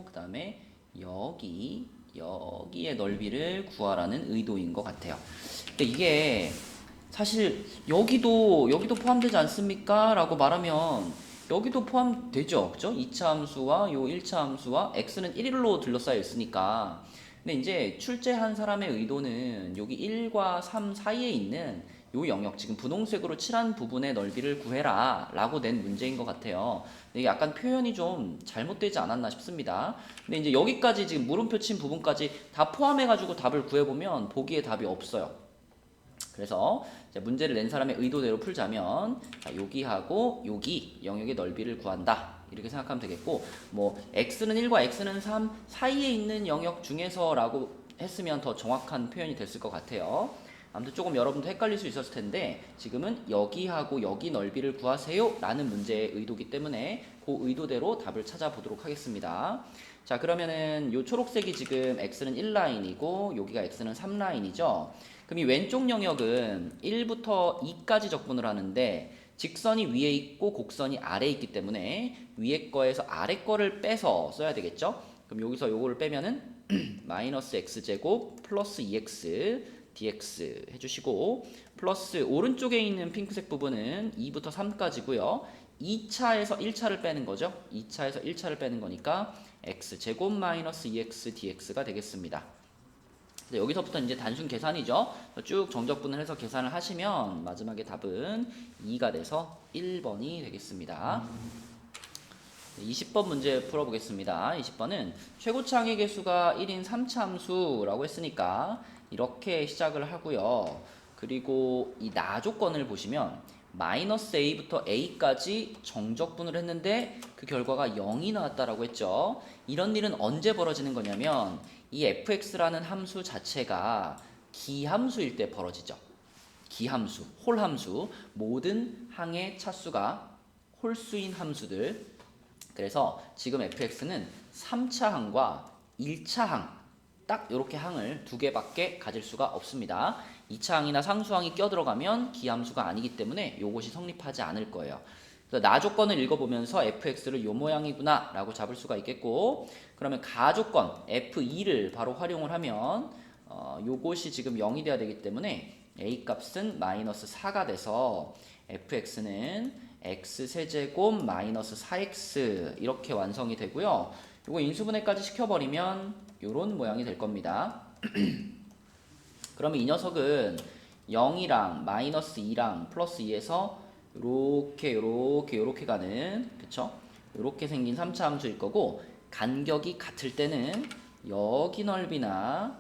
그 다음에 여기의 넓이를 구하라는 의도인 것 같아요. 근데 이게 사실 여기도 포함되지 않습니까? 라고 말하면 여기도 포함되죠. 그죠? 2차 함수와 요 1차 함수와 x는 1로 둘러싸여 있으니까. 근데 이제 출제한 사람의 의도는 여기 1과 3 사이에 있는 요 영역, 지금 분홍색으로 칠한 부분의 넓이를 구해라 라고 낸 문제인 것 같아요. 근데 이게 약간 표현이 좀 잘못되지 않았나 싶습니다. 근데 이제 여기까지 지금 물음표 친 부분까지 다 포함해가지고 답을 구해보면 보기에 답이 없어요. 그래서 이제 문제를 낸 사람의 의도대로 풀자면 자, 여기하고 여기 영역의 넓이를 구한다. 이렇게 생각하면 되겠고, 뭐 x는 1과 x는 3 사이에 있는 영역 중에서 라고 했으면 더 정확한 표현이 됐을 것 같아요. 아무튼 조금 여러분도 헷갈릴 수 있었을 텐데 지금은 여기하고 여기 넓이를 구하세요 라는 문제의 의도기 때문에 그 의도대로 답을 찾아보도록 하겠습니다. 자, 그러면은 요 초록색이 지금 x는 1라인이고 여기가 x는 3라인이죠. 그럼 이 왼쪽 영역은 1부터 2까지 적분을 하는데 직선이 위에 있고 곡선이 아래에 있기 때문에 위에 거에서 아래 거를 빼서 써야 되겠죠. 그럼 여기서 요거를 빼면은 마이너스 x제곱 플러스 2x dx 해주시고 플러스 오른쪽에 있는 핑크색 부분은 2부터 3까지고요. 2차에서 1차를 빼는 거죠. 2차에서 1차를 빼는 거니까 x제곱 마이너스 2x dx가 되겠습니다. 여기서부터 이제 단순 계산이죠. 쭉 정적분을 해서 계산을 하시면 마지막에 답은 2가 돼서 1번이 되겠습니다. 20번 문제 풀어보겠습니다. 20번은 최고차항의 개수가 1인 3차 함수라고 했으니까 이렇게 시작을 하고요. 그리고 이 나 조건을 보시면 마이너스 a부터 a까지 정적분을 했는데 그 결과가 0이 나왔다라고 했죠. 이런 일은 언제 벌어지는 거냐면 이 fx라는 함수 자체가 기함수일 때 벌어지죠. 기함수, 홀함수, 모든 항의 차수가 홀수인 함수들. 그래서 지금 fx는 3차 항과 1차 항, 딱 이렇게 항을 두 개밖에 가질 수가 없습니다. 2차 항이나 상수항이 껴들어가면 기함수가 아니기 때문에 이것이 성립하지 않을 거예요. 그래서 나 조건을 읽어보면서 fx를 요 모양이구나 라고 잡을 수가 있겠고, 그러면 가 조건 f2를 바로 활용을 하면 요것이 지금 0이 돼야 되기 때문에 a 값은 마이너스 4가 돼서 fx는 x세제곱 마이너스 4x 이렇게 완성이 되고요. 요거 인수분해까지 시켜버리면 요런 모양이 될 겁니다. 그러면 이 녀석은 0이랑 마이너스 2랑 플러스 2에서 요렇게 가는, 그쵸? 요렇게 생긴 3차 함수일 거고, 간격이 같을 때는 여기 넓이나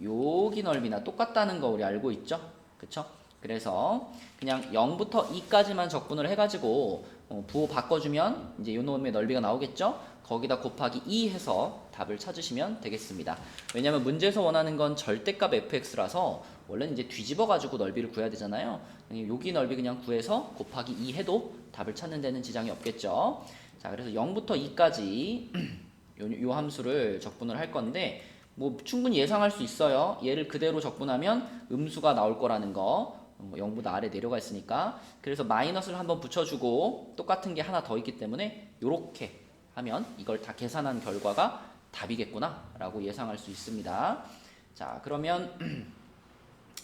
여기 넓이나 똑같다는 거 우리 알고 있죠? 그쵸? 그래서 그냥 0부터 2까지만 적분을 해가지고 부호 바꿔주면 이제 요 놈의 넓이가 나오겠죠? 거기다 곱하기 2 해서 답을 찾으시면 되겠습니다. 왜냐면 문제에서 원하는 건 절대값 fx라서 원래는 이제 뒤집어 가지고 넓이를 구해야 되잖아요. 여기 넓이 그냥 구해서 곱하기 2 해도 답을 찾는 데는 지장이 없겠죠. 자, 그래서 0부터 2까지 요 함수를 적분을 할 건데 뭐 충분히 예상할 수 있어요. 얘를 그대로 적분하면 음수가 나올 거라는 거. 0보다 아래 내려가 있으니까. 그래서 마이너스를 한번 붙여주고 똑같은 게 하나 더 있기 때문에 요렇게 하면 이걸 다 계산한 결과가 답이겠구나 라고 예상할 수 있습니다. 자, 그러면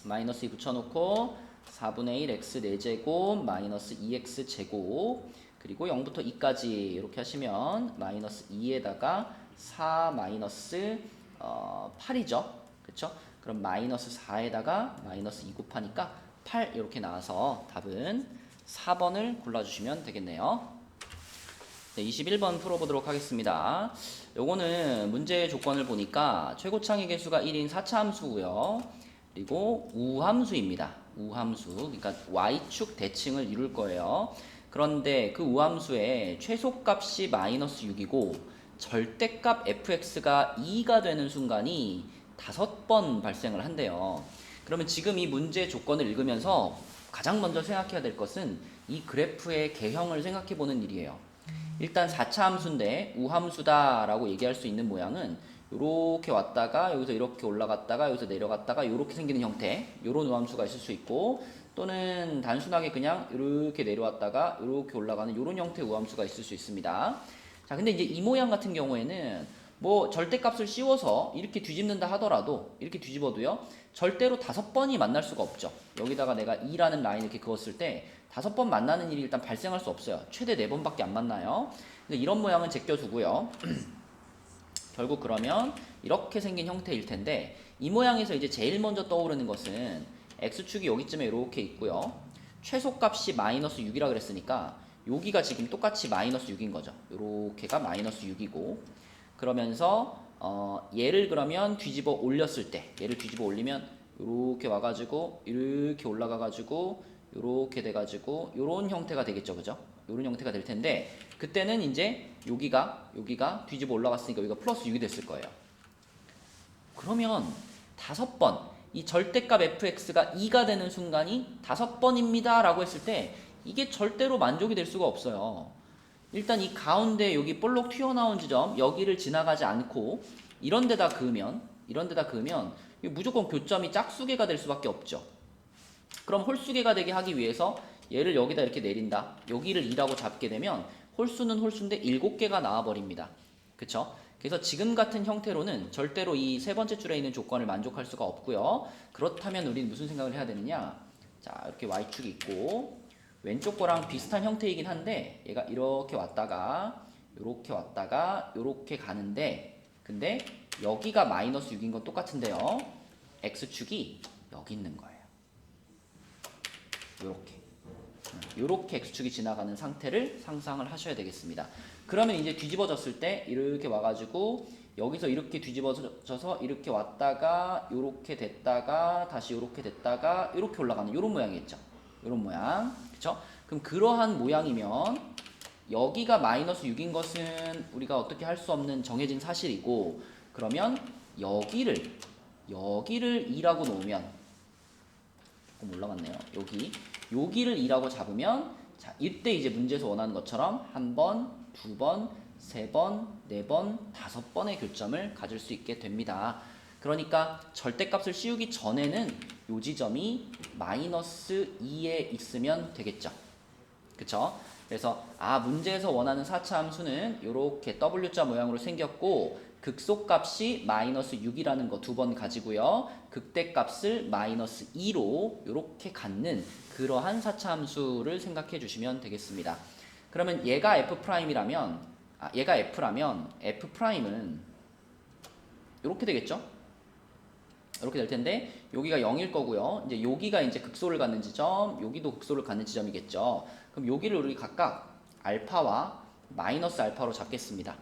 마이너스 2 붙여놓고 4분의 1 x 4제곱 마이너스 2x 제곱 그리고 0부터 2까지 이렇게 하시면 마이너스 2에다가 4 마이너스 8이죠. 그쵸? 그럼 마이너스 4에다가 마이너스 2 곱하니까 8 이렇게 나와서 답은 4번을 골라주시면 되겠네요. 네, 21번 풀어보도록 하겠습니다. 요거는 문제의 조건을 보니까 최고차항의 개수가 1인 4차 함수고요. 그리고 우함수입니다. 우함수. 그러니까 y축 대칭을 이룰 거예요. 그런데 그 우함수의 최소값이 마이너스 6이고 절대값 fx가 2가 되는 순간이 5번 발생을 한대요. 그러면 지금 이 문제 조건을 읽으면서 가장 먼저 생각해야 될 것은 이 그래프의 개형을 생각해 보는 일이에요. 일단 4차 함수인데 우함수다라고 얘기할 수 있는 모양은 이렇게 왔다가 여기서 이렇게 올라갔다가 여기서 내려갔다가 이렇게 생기는 형태, 이런 우함수가 있을 수 있고, 또는 단순하게 그냥 이렇게 내려왔다가 이렇게 올라가는 이런 형태의 우함수가 있을 수 있습니다. 자, 근데 이제 이 모양 같은 경우에는 뭐 절대값을 씌워서 이렇게 뒤집는다 하더라도, 이렇게 뒤집어도요 절대로 5번이 만날 수가 없죠. 여기다가 내가 2라는 라인 이렇게 그었을 때 5번 만나는 일이 일단 발생할 수 없어요. 최대 4번밖에 안 만나요. 근데 이런 모양은 제껴두고요. 결국 그러면 이렇게 생긴 형태일 텐데, 이 모양에서 이제 제일 먼저 떠오르는 것은 x축이 여기쯤에 이렇게 있고요. 최소값이 마이너스 6이라 그랬으니까 여기가 지금 똑같이 마이너스 6인 거죠. 요렇게가 마이너스 6이고, 그러면서 얘를 그러면 뒤집어 올렸을 때, 얘를 뒤집어 올리면 이렇게 와가지고 이렇게 올라가가지고 이렇게 돼가지고 요런 형태가 되겠죠, 그죠? 요런 형태가 될 텐데, 그때는 이제 여기가 뒤집어 올라갔으니까 여기가 플러스 6이 됐을 거예요. 그러면 5번, 이 절대값 fx가 2가 되는 순간이 5번입니다 라고 했을 때 이게 절대로 만족이 될 수가 없어요. 일단 이 가운데 여기 볼록 튀어나온 지점, 여기를 지나가지 않고 이런 데다 그으면 무조건 교점이 짝수개가 될 수밖에 없죠. 그럼 홀수개가 되게 하기 위해서 얘를 여기다 이렇게 내린다. 여기를 2라고 잡게 되면 홀수는 홀수인데 7개가 나와버립니다. 그쵸? 그래서 지금 같은 형태로는 절대로 이 세 번째 줄에 있는 조건을 만족할 수가 없고요. 그렇다면 우리는 무슨 생각을 해야 되느냐? 자, 이렇게 y축이 있고 왼쪽 거랑 비슷한 형태이긴 한데 얘가 이렇게 왔다가 이렇게 왔다가 이렇게 가는데 근데 여기가 마이너스 6인 건 똑같은데요. x축이 여기 있는 거예요. 요렇게 x축이 지나가는 상태를 상상을 하셔야 되겠습니다. 그러면 이제 뒤집어졌을 때 이렇게 와가지고 여기서 이렇게 뒤집어져서 이렇게 왔다가 요렇게 됐다가 다시 요렇게 됐다가 이렇게 올라가는 요런 모양이겠죠. 요런 모양. 그쵸? 그럼 그러한 모양이면 여기가 마이너스 6인 것은 우리가 어떻게 할 수 없는 정해진 사실이고 그러면 여기를 2라고 놓으면 조금 올라갔네요. 여기를 2라고 잡으면 자, 이때 이제 문제에서 원하는 것처럼 한 번, 두 번, 세 번, 네 번, 5번의 교점을 가질 수 있게 됩니다. 그러니까 절대값을 씌우기 전에는 요 지점이 마이너스 2에 있으면 되겠죠. 그쵸? 그래서 문제에서 원하는 4차 함수는 이렇게 W자 모양으로 생겼고 극소값이 마이너스 6이라는 거 2번 가지고요. 극대값을 마이너스 2로 이렇게 갖는 그러한 4차 함수를 생각해 주시면 되겠습니다. 그러면 얘가 F'이라면 얘가 F라면 F'은 이렇게 되겠죠? 이렇게 될 텐데 여기가 0일 거고요. 이제 여기가 이제 극소를 갖는 지점, 여기도 극소를 갖는 지점이겠죠. 그럼 여기를 우리 각각 알파와 마이너스 알파로 잡겠습니다.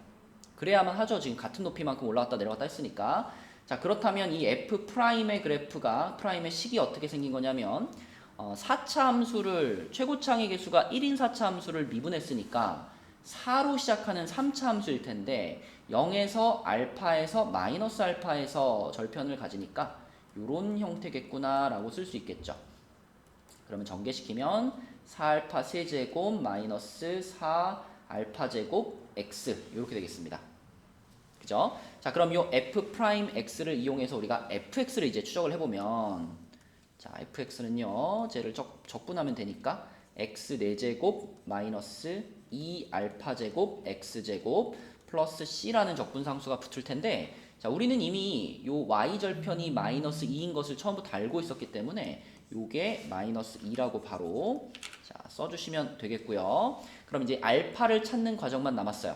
그래야만 하죠. 지금 같은 높이만큼 올라갔다 내려갔다 했으니까. 자, 그렇다면 이 F'의 그래프가 프라임의 식이 어떻게 생긴 거냐면 4차 함수를 최고차항의 개수가 1인 4차 함수를 미분했으니까 4로 시작하는 3차 함수일 텐데 0에서 알파에서 마이너스 알파에서 절편을 가지니까 이런 형태겠구나 라고 쓸 수 있겠죠. 그러면 전개시키면 4알파 세제곱 마이너스 4알파 제곱 x 이렇게 되겠습니다. 그죠? 자, 그럼 요 f'x를 이용해서 우리가 fx를 이제 추적을 해보면 자, fx는요 쟤를 적분하면 되니까 x 4제곱 마이너스 2알파 제곱 x제곱 플러스 c라는 적분상수가 붙을 텐데 자, 우리는 이미 요 y절편이 마이너스 2인 것을 처음부터 알고 있었기 때문에 요게 마이너스 2라고 바로 자, 써주시면 되겠고요. 그럼 이제 알파를 찾는 과정만 남았어요.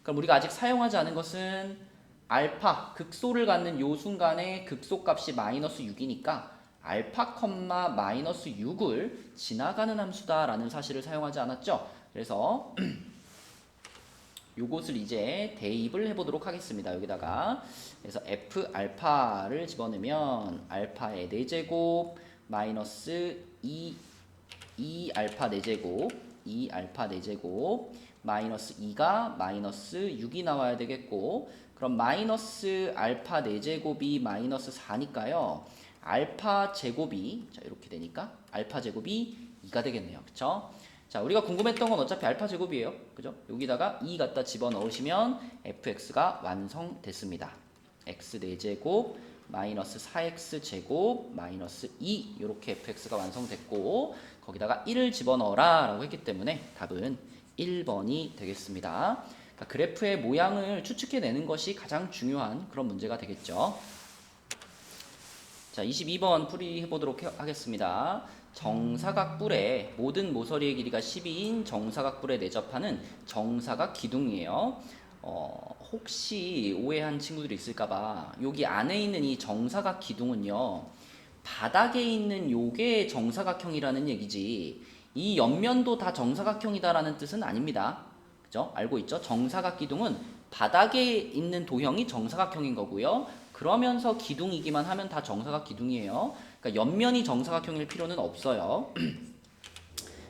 그럼 우리가 아직 사용하지 않은 것은 알파 극소를 갖는 요 순간에 극소값이 마이너스 6이니까 알파 컴마 마이너스 6을 지나가는 함수다라는 사실을 사용하지 않았죠. 그래서 요것을 이제 대입을 해보도록 하겠습니다. 여기다가 그래서 f 알파를 집어넣으면 알파의 4제곱 마이너스 2 알파 4제곱 2 알파 4제곱 마이너스 2가 마이너스 6이 나와야 되겠고 그럼 마이너스 알파 4제곱이 마이너스 4니까요. 알파 제곱이 자 이렇게 되니까 알파 제곱이 2가 되겠네요. 그쵸? 자, 우리가 궁금했던 건 어차피 알파 제곱이에요. 그죠? 여기다가 2 갖다 집어넣으시면 fx가 완성됐습니다. x 4제곱 마이너스 4x 제곱 마이너스 2 이렇게 fx가 완성됐고 거기다가 1을 집어넣어라 라고 했기 때문에 답은 1번이 되겠습니다. 그러니까 그래프의 모양을 추측해내는 것이 가장 중요한 그런 문제가 되겠죠. 자, 22번 풀이해보도록 하겠습니다. 정사각뿔의 모든 모서리의 길이가 12인 정사각뿔에 내접하는 정사각 기둥이에요. 혹시 오해한 친구들이 있을까봐 여기 안에 있는 이 정사각 기둥은요 바닥에 있는 요게 정사각형이라는 얘기지 이 옆면도 다 정사각형이다라는 뜻은 아닙니다. 그죠? 알고 있죠? 정사각 기둥은 바닥에 있는 도형이 정사각형인 거고요. 그러면서 기둥이기만 하면 다 정사각 기둥이에요. 그러니까 옆면이 정사각형일 필요는 없어요.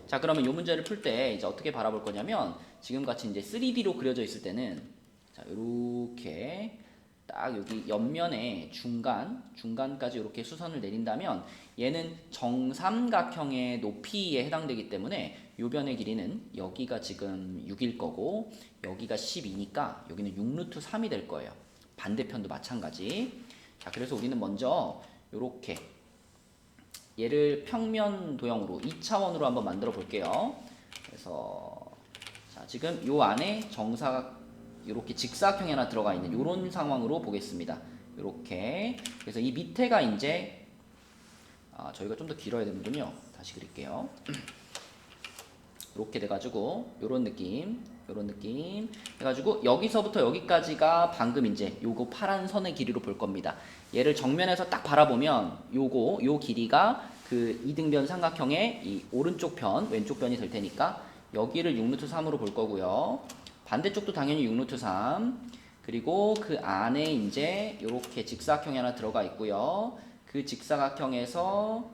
자, 그러면 이 문제를 풀 때 이제 어떻게 바라볼 거냐면 지금 같이 이제 3D로 그려져 있을 때는 자, 이렇게 딱 여기 옆면에 중간까지 이렇게 수선을 내린다면 얘는 정삼각형의 높이에 해당되기 때문에 요 변의 길이는 여기가 지금 6일 거고 여기가 12니까 여기는 6루트 3이 될 거예요. 반대편도 마찬가지. 자, 그래서 우리는 먼저 요렇게 얘를 평면 도형으로 2차원으로 한번 만들어 볼게요. 그래서 자, 지금 요 안에 정사각 이렇게 직사각형이 하나 들어가 있는 이런 상황으로 보겠습니다. 이렇게. 그래서 이 밑에가 이제 저희가 좀 더 길어야 되는군요. 다시 그릴게요. 이렇게 돼가지고 요런 느낌 해가지고 여기서부터 여기까지가 방금 이제 요거 파란 선의 길이로 볼 겁니다. 얘를 정면에서 딱 바라보면 요 길이가 그 이등변 삼각형의 이 오른쪽 편 왼쪽 변이 될 테니까 여기를 6루트 3으로 볼 거고요. 반대쪽도 당연히 6루트 3. 그리고 그 안에 이제 요렇게 직사각형이 하나 들어가 있고요. 그 직사각형에서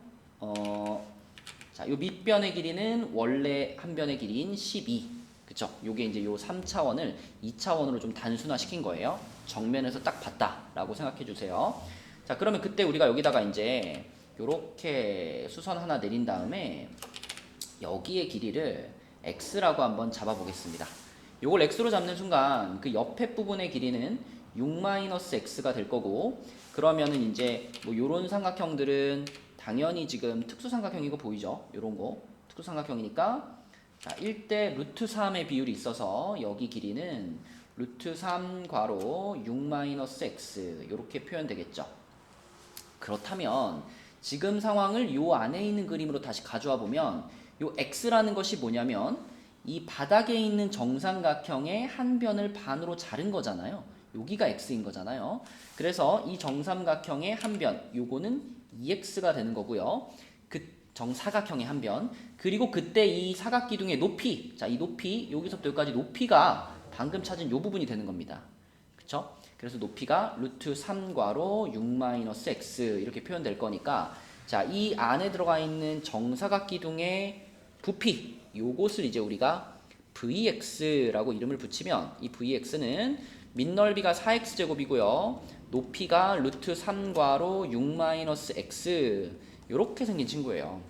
자, 요 밑변의 길이는 원래 한 변의 길이인 12. 그쵸? 요게 이제 요 3차원을 2차원으로 좀 단순화 시킨 거예요. 정면에서 딱 봤다라고 생각해 주세요. 자, 그러면 그때 우리가 여기다가 이제 요렇게 수선 하나 내린 다음에 여기의 길이를 x라고 한번 잡아 보겠습니다. 요걸 x로 잡는 순간 그 옆에 부분의 길이는 6-x가 될 거고, 그러면은 이제 뭐 요런 삼각형들은 당연히 지금 특수삼각형이고 보이죠? 요런 거 특수삼각형이니까 자 1대 루트 3의 비율이 있어서 여기 길이는 루트 3 괄호 6-x 이렇게 표현되겠죠. 그렇다면 지금 상황을 요 안에 있는 그림으로 다시 가져와 보면 요 x라는 것이 뭐냐면 이 바닥에 있는 정삼각형의 한 변을 반으로 자른 거잖아요. 여기가 x인 거잖아요. 그래서 이 정삼각형의 한 변, 요거는 2x가 되는 거고요. 그 정사각형의 한 변, 그리고 그때 이 사각기둥의 높이, 자, 이 높이, 여기서부터 여기까지 높이가 방금 찾은 요 부분이 되는 겁니다. 그쵸? 그래서 높이가 루트 3괄호 6-x 이렇게 표현될 거니까, 자, 이 안에 들어가 있는 정사각기둥의 부피, 요것을 이제 우리가 vx라고 이름을 붙이면 이 vx는 밑넓이가 4x제곱이고요. 높이가 루트 3괄호 6-x 이렇게 생긴 친구예요.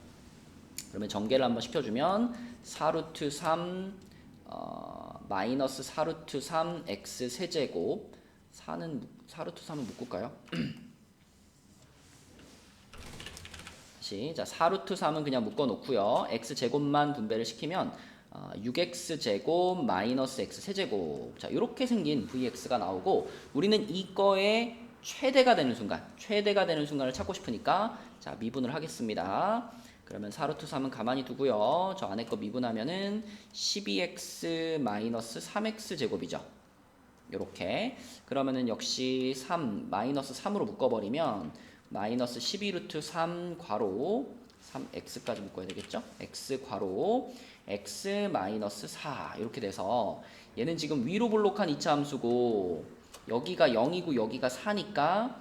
그러면 전개를 한번 시켜주면 4루트 3 마이너스 4루트 3 x 세제곱 4루트 3은 묶을까요? 자, 4루트 3은 그냥 묶어놓고요. x제곱만 분배를 시키면 6x제곱 마이너스 x 세제곱, 자 이렇게 생긴 vx가 나오고, 우리는 이거의 최대가 되는 순간을 찾고 싶으니까 자 미분을 하겠습니다. 그러면 4루트 3은 가만히 두고요. 저 안에 거 미분하면은 12x 마이너스 3x 제곱이죠. 요렇게. 그러면은 역시 3 마이너스 3으로 묶어버리면 마이너스 12루트 3 괄호 3x까지 묶어야 되겠죠? x 괄호 x 마이너스 4 이렇게 돼서 얘는 지금 위로 볼록한 이차 함수고 여기가 0이고 여기가 4니까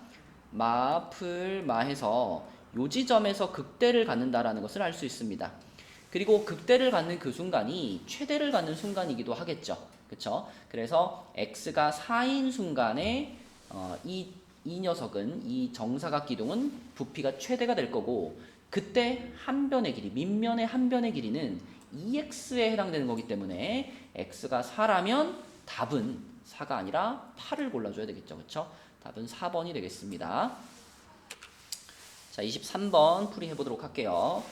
마풀 마해서 요 지점에서 극대를 갖는다라는 것을 알 수 있습니다. 그리고 극대를 갖는 그 순간이 최대를 갖는 순간이기도 하겠죠. 그쵸? 그래서 x가 4인 순간에 이 녀석은, 이 정사각 기둥은 부피가 최대가 될 거고, 그때 한 변의 길이, 밑면의 한 변의 길이는 2x에 해당되는 거기 때문에 x가 4라면 답은 4가 아니라 8을 골라줘야 되겠죠. 그쵸? 답은 4번이 되겠습니다. 자, 23번 풀이 해보도록 할게요.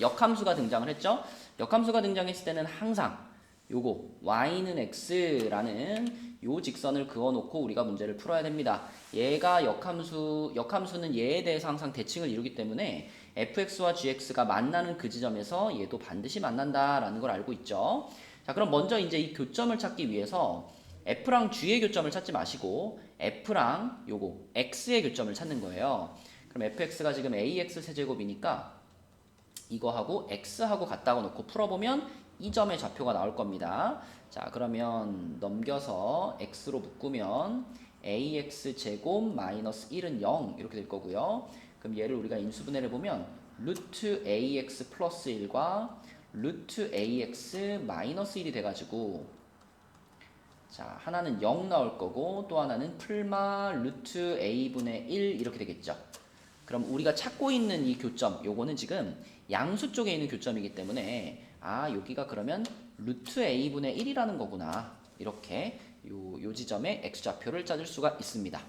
역함수가 등장을 했죠. 역함수가 등장했을 때는 항상 요거 y는 x라는 요 직선을 그어놓고 우리가 문제를 풀어야 됩니다. 얘가 역함수는 얘에 대해서 항상 대칭을 이루기 때문에 fx와 gx가 만나는 그 지점에서 얘도 반드시 만난다라는 걸 알고 있죠. 자, 그럼 먼저 이제 이 교점을 찾기 위해서 f랑 g의 교점을 찾지 마시고 f랑 요거 x의 교점을 찾는 거예요. 그럼 fx가 지금 ax 세제곱이니까 이거하고 x하고 같다고 놓고 풀어보면 이 점의 좌표가 나올 겁니다. 자, 그러면 넘겨서 x로 묶으면 ax 제곱 마이너스 1은 0 이렇게 될 거고요. 그럼 얘를 우리가 인수분해를 보면 루트 ax 플러스 1과 루트 ax 마이너스 1이 돼가지고, 자, 하나는 0 나올 거고 또 하나는 풀마 루트 a분의 1 이렇게 되겠죠. 그럼 우리가 찾고 있는 이 교점, 요거는 지금 양수 쪽에 있는 교점이기 때문에 여기가 그러면 루트 a분의 1이라는 거구나. 이렇게 요 지점에 x좌표를 찾을 수가 있습니다.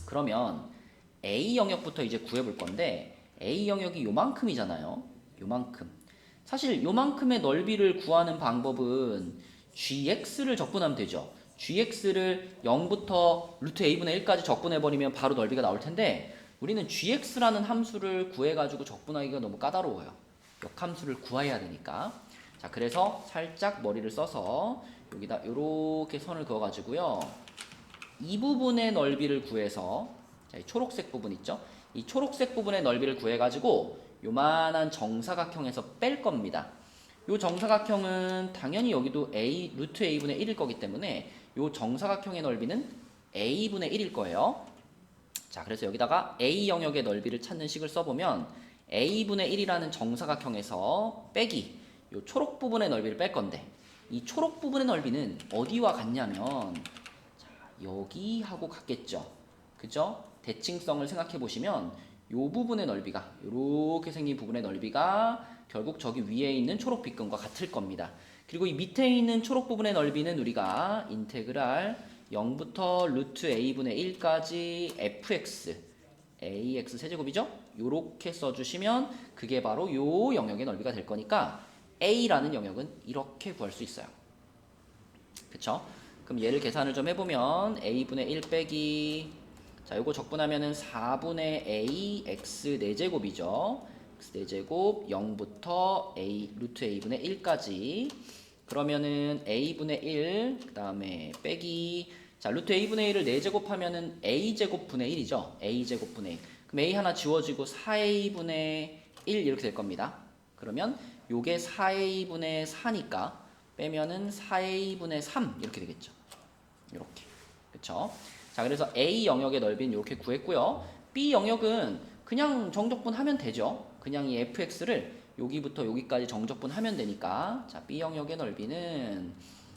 그러면 a 영역부터 이제 구해볼 건데 a 영역이 요만큼이잖아요. 요만큼. 사실 요만큼의 넓이를 구하는 방법은 gx를 적분하면 되죠. gx를 0부터 루트 a분의 1까지 적분해버리면 바로 넓이가 나올 텐데 우리는 gx라는 함수를 구해가지고 적분하기가 너무 까다로워요. 역함수를 구해야 되니까. 자, 그래서 살짝 머리를 써서 여기다 이렇게 선을 그어가지고요. 이 부분의 넓이를 구해서, 자, 이 초록색 부분 있죠? 이 초록색 부분의 넓이를 구해가지고 요만한 정사각형에서 뺄 겁니다. 요 정사각형은 당연히 여기도 a 루트 a분의 1일 거기 때문에 요 정사각형의 넓이는 a분의 1일 거예요. 자, 그래서 여기다가 a 영역의 넓이를 찾는 식을 써보면 a분의 1이라는 정사각형에서 빼기 요 초록 부분의 넓이를 뺄 건데 이 초록 부분의 넓이는 어디와 같냐면 자, 여기하고 같겠죠. 그죠? 대칭성을 생각해 보시면 요 부분의 넓이가 이렇게 생긴 부분의 넓이가 결국 저기 위에 있는 초록 빗금과 같을 겁니다. 그리고 이 밑에 있는 초록 부분의 넓이는 우리가 인테그랄 0부터 루트 a분의 1까지 fx ax 세제곱이죠? 요렇게 써주시면 그게 바로 요 영역의 넓이가 될 거니까 a라는 영역은 이렇게 구할 수 있어요. 그쵸? 그럼 얘를 계산을 좀 해보면 a분의 1 빼기 자, 요거 적분하면은 4분의 a x 4제곱이죠. x 4제곱 0부터 a 루트 a분의 1까지 그러면은 a분의 1 그 다음에 빼기 자 루트 a분의 1을 4제곱하면은 a제곱분의 1이죠. a제곱분의 1 그럼 a 하나 지워지고 4a분의 1 이렇게 될 겁니다. 그러면 요게 4a분의 4니까 빼면은 4a분의 3 이렇게 되겠죠. 이렇게 그쵸? 자, 그래서 A 영역의 넓이는 이렇게 구했고요. B 영역은 그냥 정적분 하면 되죠. 그냥 이 fx를 여기부터 여기까지 정적분 하면 되니까 자, B 영역의 넓이는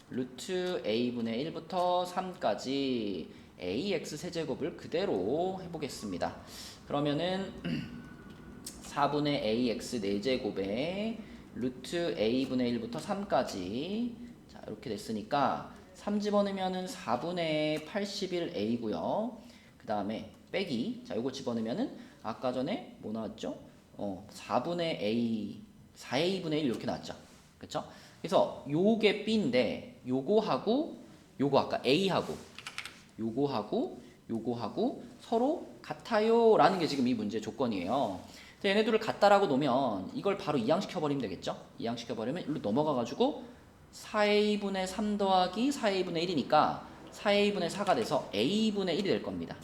루트 a분의 1부터 3까지 ax 세제곱을 그대로 해보겠습니다. 그러면은 4분의 ax 4제곱에 루트 a분의 1부터 3까지 자, 이렇게 됐으니까 3 집어넣으면은 4분의 81a고요. 그 다음에 빼기 자 요거 집어넣으면은 아까 전에 뭐 나왔죠? 4분의 a 4a분의 1 이렇게 나왔죠. 그쵸? 그래서 요게 b인데 요거하고 요거 아까 a하고 요거하고 서로 같아요 라는 게 지금 이 문제의 조건이에요. 얘네들을 같다라고 놓으면 이걸 바로 이항시켜 버리면 되겠죠? 이항시켜 버리면 일로 넘어가 가지고 4a분의 3 더하기 4a분의 1이니까 4a분의 4가 돼서 a분의 1이 될 겁니다.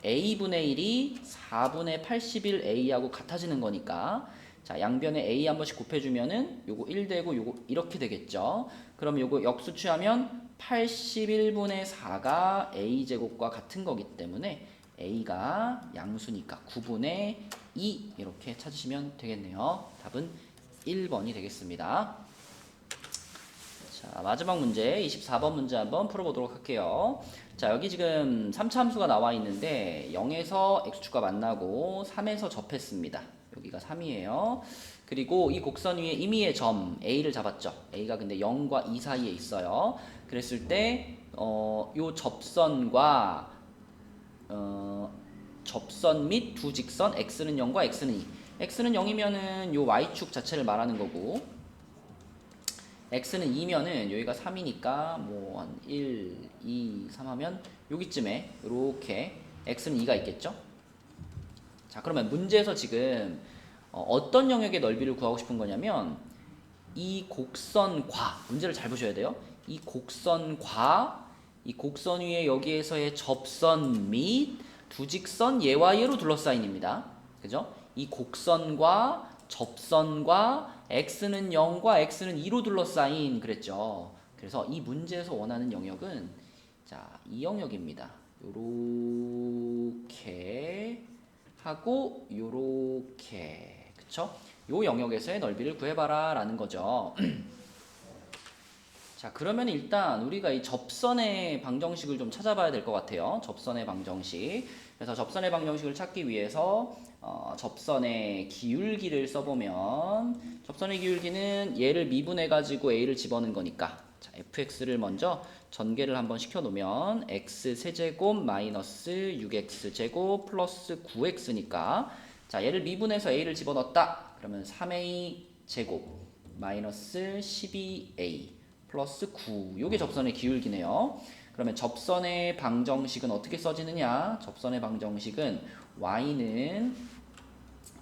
a분의 1이 4분의 81a하고 같아지는 거니까 자 양변에 a 한 번씩 곱해주면은 요거 1 되고 요거 이렇게 되겠죠. 그럼 요거 역수 취하면 81분의 4가 a제곱과 같은 거기 때문에 a가 양수니까 9분의 2 이렇게 찾으시면 되겠네요. 답은 1번이 되겠습니다. 자, 마지막 문제 24번 문제 한번 풀어보도록 할게요. 자, 여기 지금 3차 함수가 나와 있는데 0에서 x축과 만나고 3에서 접했습니다. 여기가 3이에요. 그리고 이 곡선 위에 임의의 점 a를 잡았죠. a가 근데 0과 2 사이에 있어요. 그랬을 때 요 접선과 접선 및 두 직선 x는 0과 x는 2 x는 0이면은 요 y축 자체를 말하는 거고 x는 2면은 여기가 3이니까 뭐 한 1, 2, 3 하면 여기쯤에 이렇게 x는 2가 있겠죠? 자, 그러면 문제에서 지금 어떤 영역의 넓이를 구하고 싶은 거냐면 이 곡선과 문제를 잘 보셔야 돼요. 이 곡선과 이 곡선 위에 여기에서의 접선 및 두 직선 얘와 얘로 둘러싸인입니다. 그죠? 이 곡선과 접선과 x는 0과 x는 2로 둘러싸인 그랬죠. 그래서 이 문제에서 원하는 영역은 자, 이 영역입니다. 요렇게 하고 요렇게 그쵸? 요 영역에서의 넓이를 구해봐라 라는 거죠. 자, 그러면 일단 우리가 이 접선의 방정식을 좀 찾아봐야 될 것 같아요. 접선의 방정식. 그래서 접선의 방정식을 찾기 위해서 접선의 기울기를 써보면 접선의 기울기는 얘를 미분해 가지고 a를 집어넣은 거니까 자, fx를 먼저 전개를 한번 시켜놓으면 x 세제곱 마이너스 6x 제곱 플러스 9x니까 자, 얘를 미분해서 a를 집어넣었다. 그러면 3a 제곱 마이너스 12a 플러스 9. 요게 접선의 기울기네요. 그러면 접선의 방정식은 어떻게 써지느냐? 접선의 방정식은 y는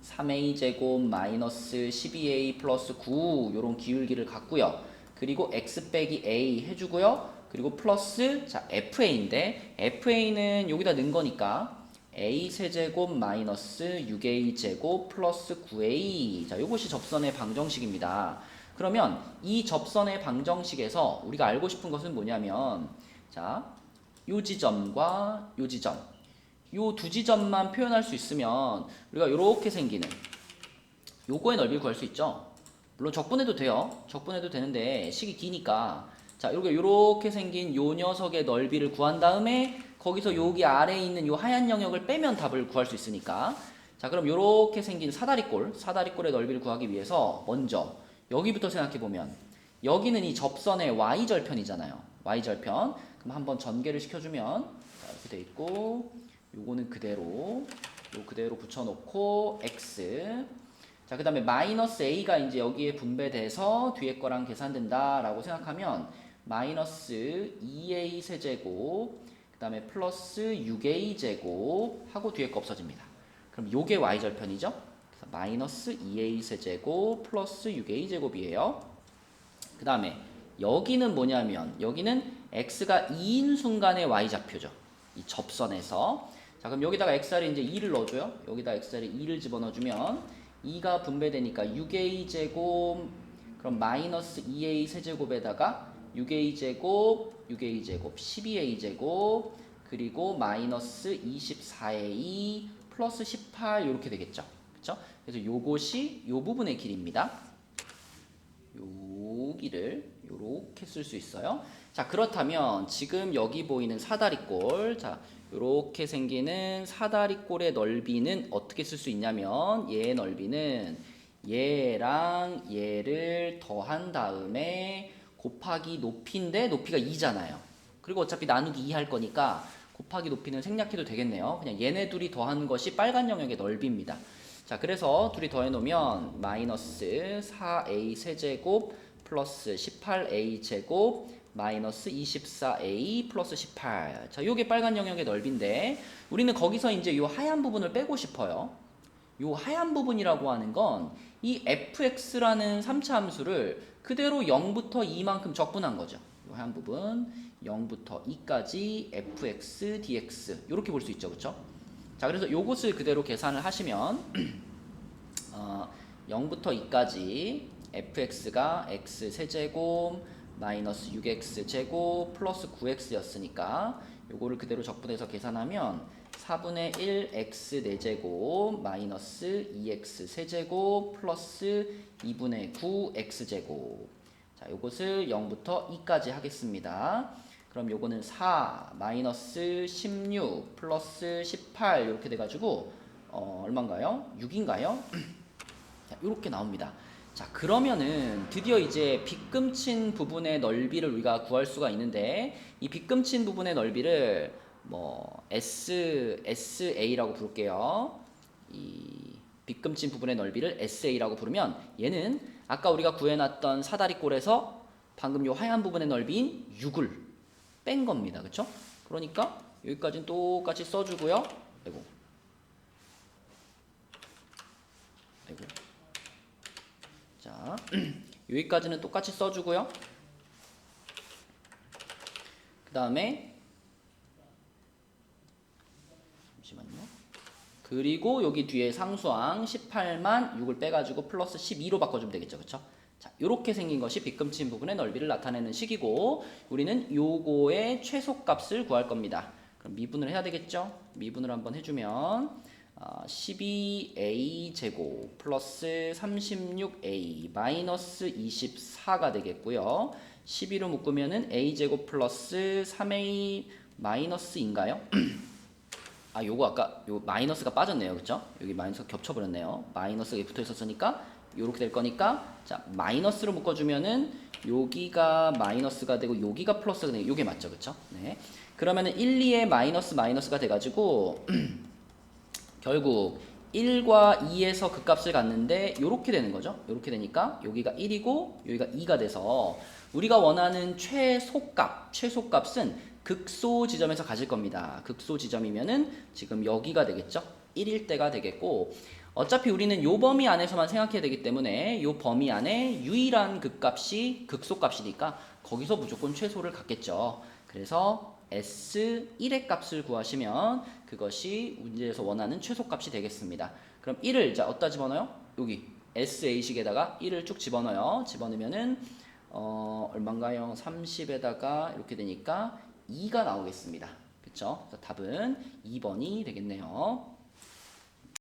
3a 제곱 마이너스 12a 플러스 9 요런 기울기를 갖고요. 그리고 x 빼기 a 해주고요. 그리고 플러스 자 fa인데 fa는 여기다 넣은 거니까 a 세제곱 마이너스 6a 제곱 플러스 9a 자 요것이 접선의 방정식입니다. 그러면 이 접선의 방정식에서 우리가 알고 싶은 것은 뭐냐면 자 요 지점과 요 지점 요 두 지점만 표현할 수 있으면 우리가 요렇게 생기는 요거의 넓이를 구할 수 있죠. 물론 적분해도 돼요. 적분해도 되는데 식이 기니까 자 요렇게 생긴 요 녀석의 넓이를 구한 다음에 거기서 여기 아래에 있는 요 하얀 영역을 빼면 답을 구할 수 있으니까 자 그럼 요렇게 생긴 사다리꼴의 넓이를 구하기 위해서 먼저 여기부터 생각해보면 여기는 이 접선의 y절편이잖아요. y절편 그럼 한번 전개를 시켜주면 자, 이렇게 돼 있고 요거는 그대로 붙여놓고 x 자 그 다음에 마이너스 a가 이제 여기에 분배돼서 뒤에 거랑 계산된다 라고 생각하면 마이너스 2a 세제곱 그 다음에 플러스 6a 제곱 하고 뒤에 거 없어집니다. 그럼 요게 y절편이죠. 그래서 마이너스 2a 세제곱 플러스 6a 제곱이에요. 그 다음에 여기는 뭐냐면 여기는 x가 2인 순간의 y좌표죠. 이 접선에서 자 그럼 여기다가 xr에 이제 2를 넣어줘요. 여기다 xr에 2를 집어넣어주면 2가 분배되니까 6a 제곱 그럼 마이너스 2a 세제곱에다가 6a 제곱 12a 제곱 그리고 마이너스 24a 플러스 18 이렇게 되겠죠. 그렇죠? 그래서 요것이 요 부분의 길입니다. 요 길을 요렇게 쓸 수 있어요. 자 그렇다면 지금 여기 보이는 사다리꼴 자 요렇게 생기는 사다리꼴의 넓이는 어떻게 쓸 수 있냐면 얘의 넓이는 얘랑 얘를 더한 다음에 곱하기 높이인데 높이가 2잖아요. 그리고 어차피 나누기 2 할 거니까 곱하기 높이는 생략해도 되겠네요. 그냥 얘네 둘이 더한 것이 빨간 영역의 넓이입니다. 자 그래서 둘이 더해 놓으면 마이너스 4a 세제곱 플러스 18a 제곱 마이너스 24a 플러스 18 자 요게 빨간 영역의 넓이인데 우리는 거기서 이제 요 하얀 부분을 빼고 싶어요. 요 하얀 부분이라고 하는 건 이 fx라는 3차 함수를 그대로 0부터 2만큼 적분한 거죠. 요 하얀 부분 0부터 2까지 fx dx 이렇게 볼 수 있죠. 그렇죠? 자 그래서 요것을 그대로 계산을 하시면 0부터 2까지 fx가 x 세제곱 마이너스 6x 제곱 플러스 9x 였으니까 요거를 그대로 적분해서 계산하면 4분의 1 x 4제곱 마이너스 2x 세제곱 플러스 2분의 9 x 제곱 자 요것을 0부터 2까지 하겠습니다. 그럼 요거는 4 마이너스 16 플러스 18 이렇게 돼가지고 얼마인가요? 6인가요? 자 요렇게 나옵니다. 자 그러면은 드디어 이제 빗금친 부분의 넓이를 우리가 구할 수가 있는데 이 빗금친 부분의 넓이를 뭐 SA라고 부를게요. 이 빗금친 부분의 넓이를 SA라고 부르면 얘는 아까 우리가 구해놨던 사다리꼴에서 방금 요 하얀 부분의 넓이인 6을 뺀 겁니다. 그쵸? 그러니까 여기까지는 똑같이 써주고요. 아이고. 자, 여기까지는 똑같이 써주고요. 그 다음에 잠시만요. 그리고 여기 뒤에 상수항 18만 6을 빼가지고 플러스 12로 바꿔주면 되겠죠. 그쵸? 자, 요렇게 생긴 것이 빗금친 부분의 넓이를 나타내는 식이고 우리는 요거의 최소값을 구할 겁니다. 그럼 미분을 해야 되겠죠? 미분을 한번 해주면 12a 제곱 플러스 36a 마이너스 24가 되겠고요. 12로 묶으면은 a 제곱 플러스 3a 마이너스인가요? 아 요거 아까 요 마이너스가 빠졌네요. 그쵸? 여기 마이너스가 겹쳐버렸네요. 마이너스가 붙어 있었으니까 요렇게 될 거니까 자 마이너스로 묶어주면은 여기가 마이너스가 되고 여기가 플러스가 되고 요게 맞죠? 그쵸? 네. 그러면은 1, 2에 마이너스가 돼가지고 결국 1과 2에서 그 값을 갖는데 요렇게 되는 거죠. 요렇게 되니까 여기가 1이고 여기가 2가 돼서 우리가 원하는 최소값은 극소 지점에서 가질 겁니다. 극소 지점이면은 지금 여기가 되겠죠. 1일 때가 되겠고 어차피 우리는 요 범위 안에서만 생각해야 되기 때문에 요 범위 안에 유일한 극값이 극소값이니까 거기서 무조건 최소를 갖겠죠. 그래서 S1의 값을 구하시면 그것이 문제에서 원하는 최소값이 되겠습니다. 그럼 1을 자 어디다 집어넣어요? 여기 SA식에다가 1을 쭉 집어넣어요. 집어넣으면은 얼마인가요? 30에다가 이렇게 되니까 2가 나오겠습니다. 그쵸? 답은 2번이 되겠네요.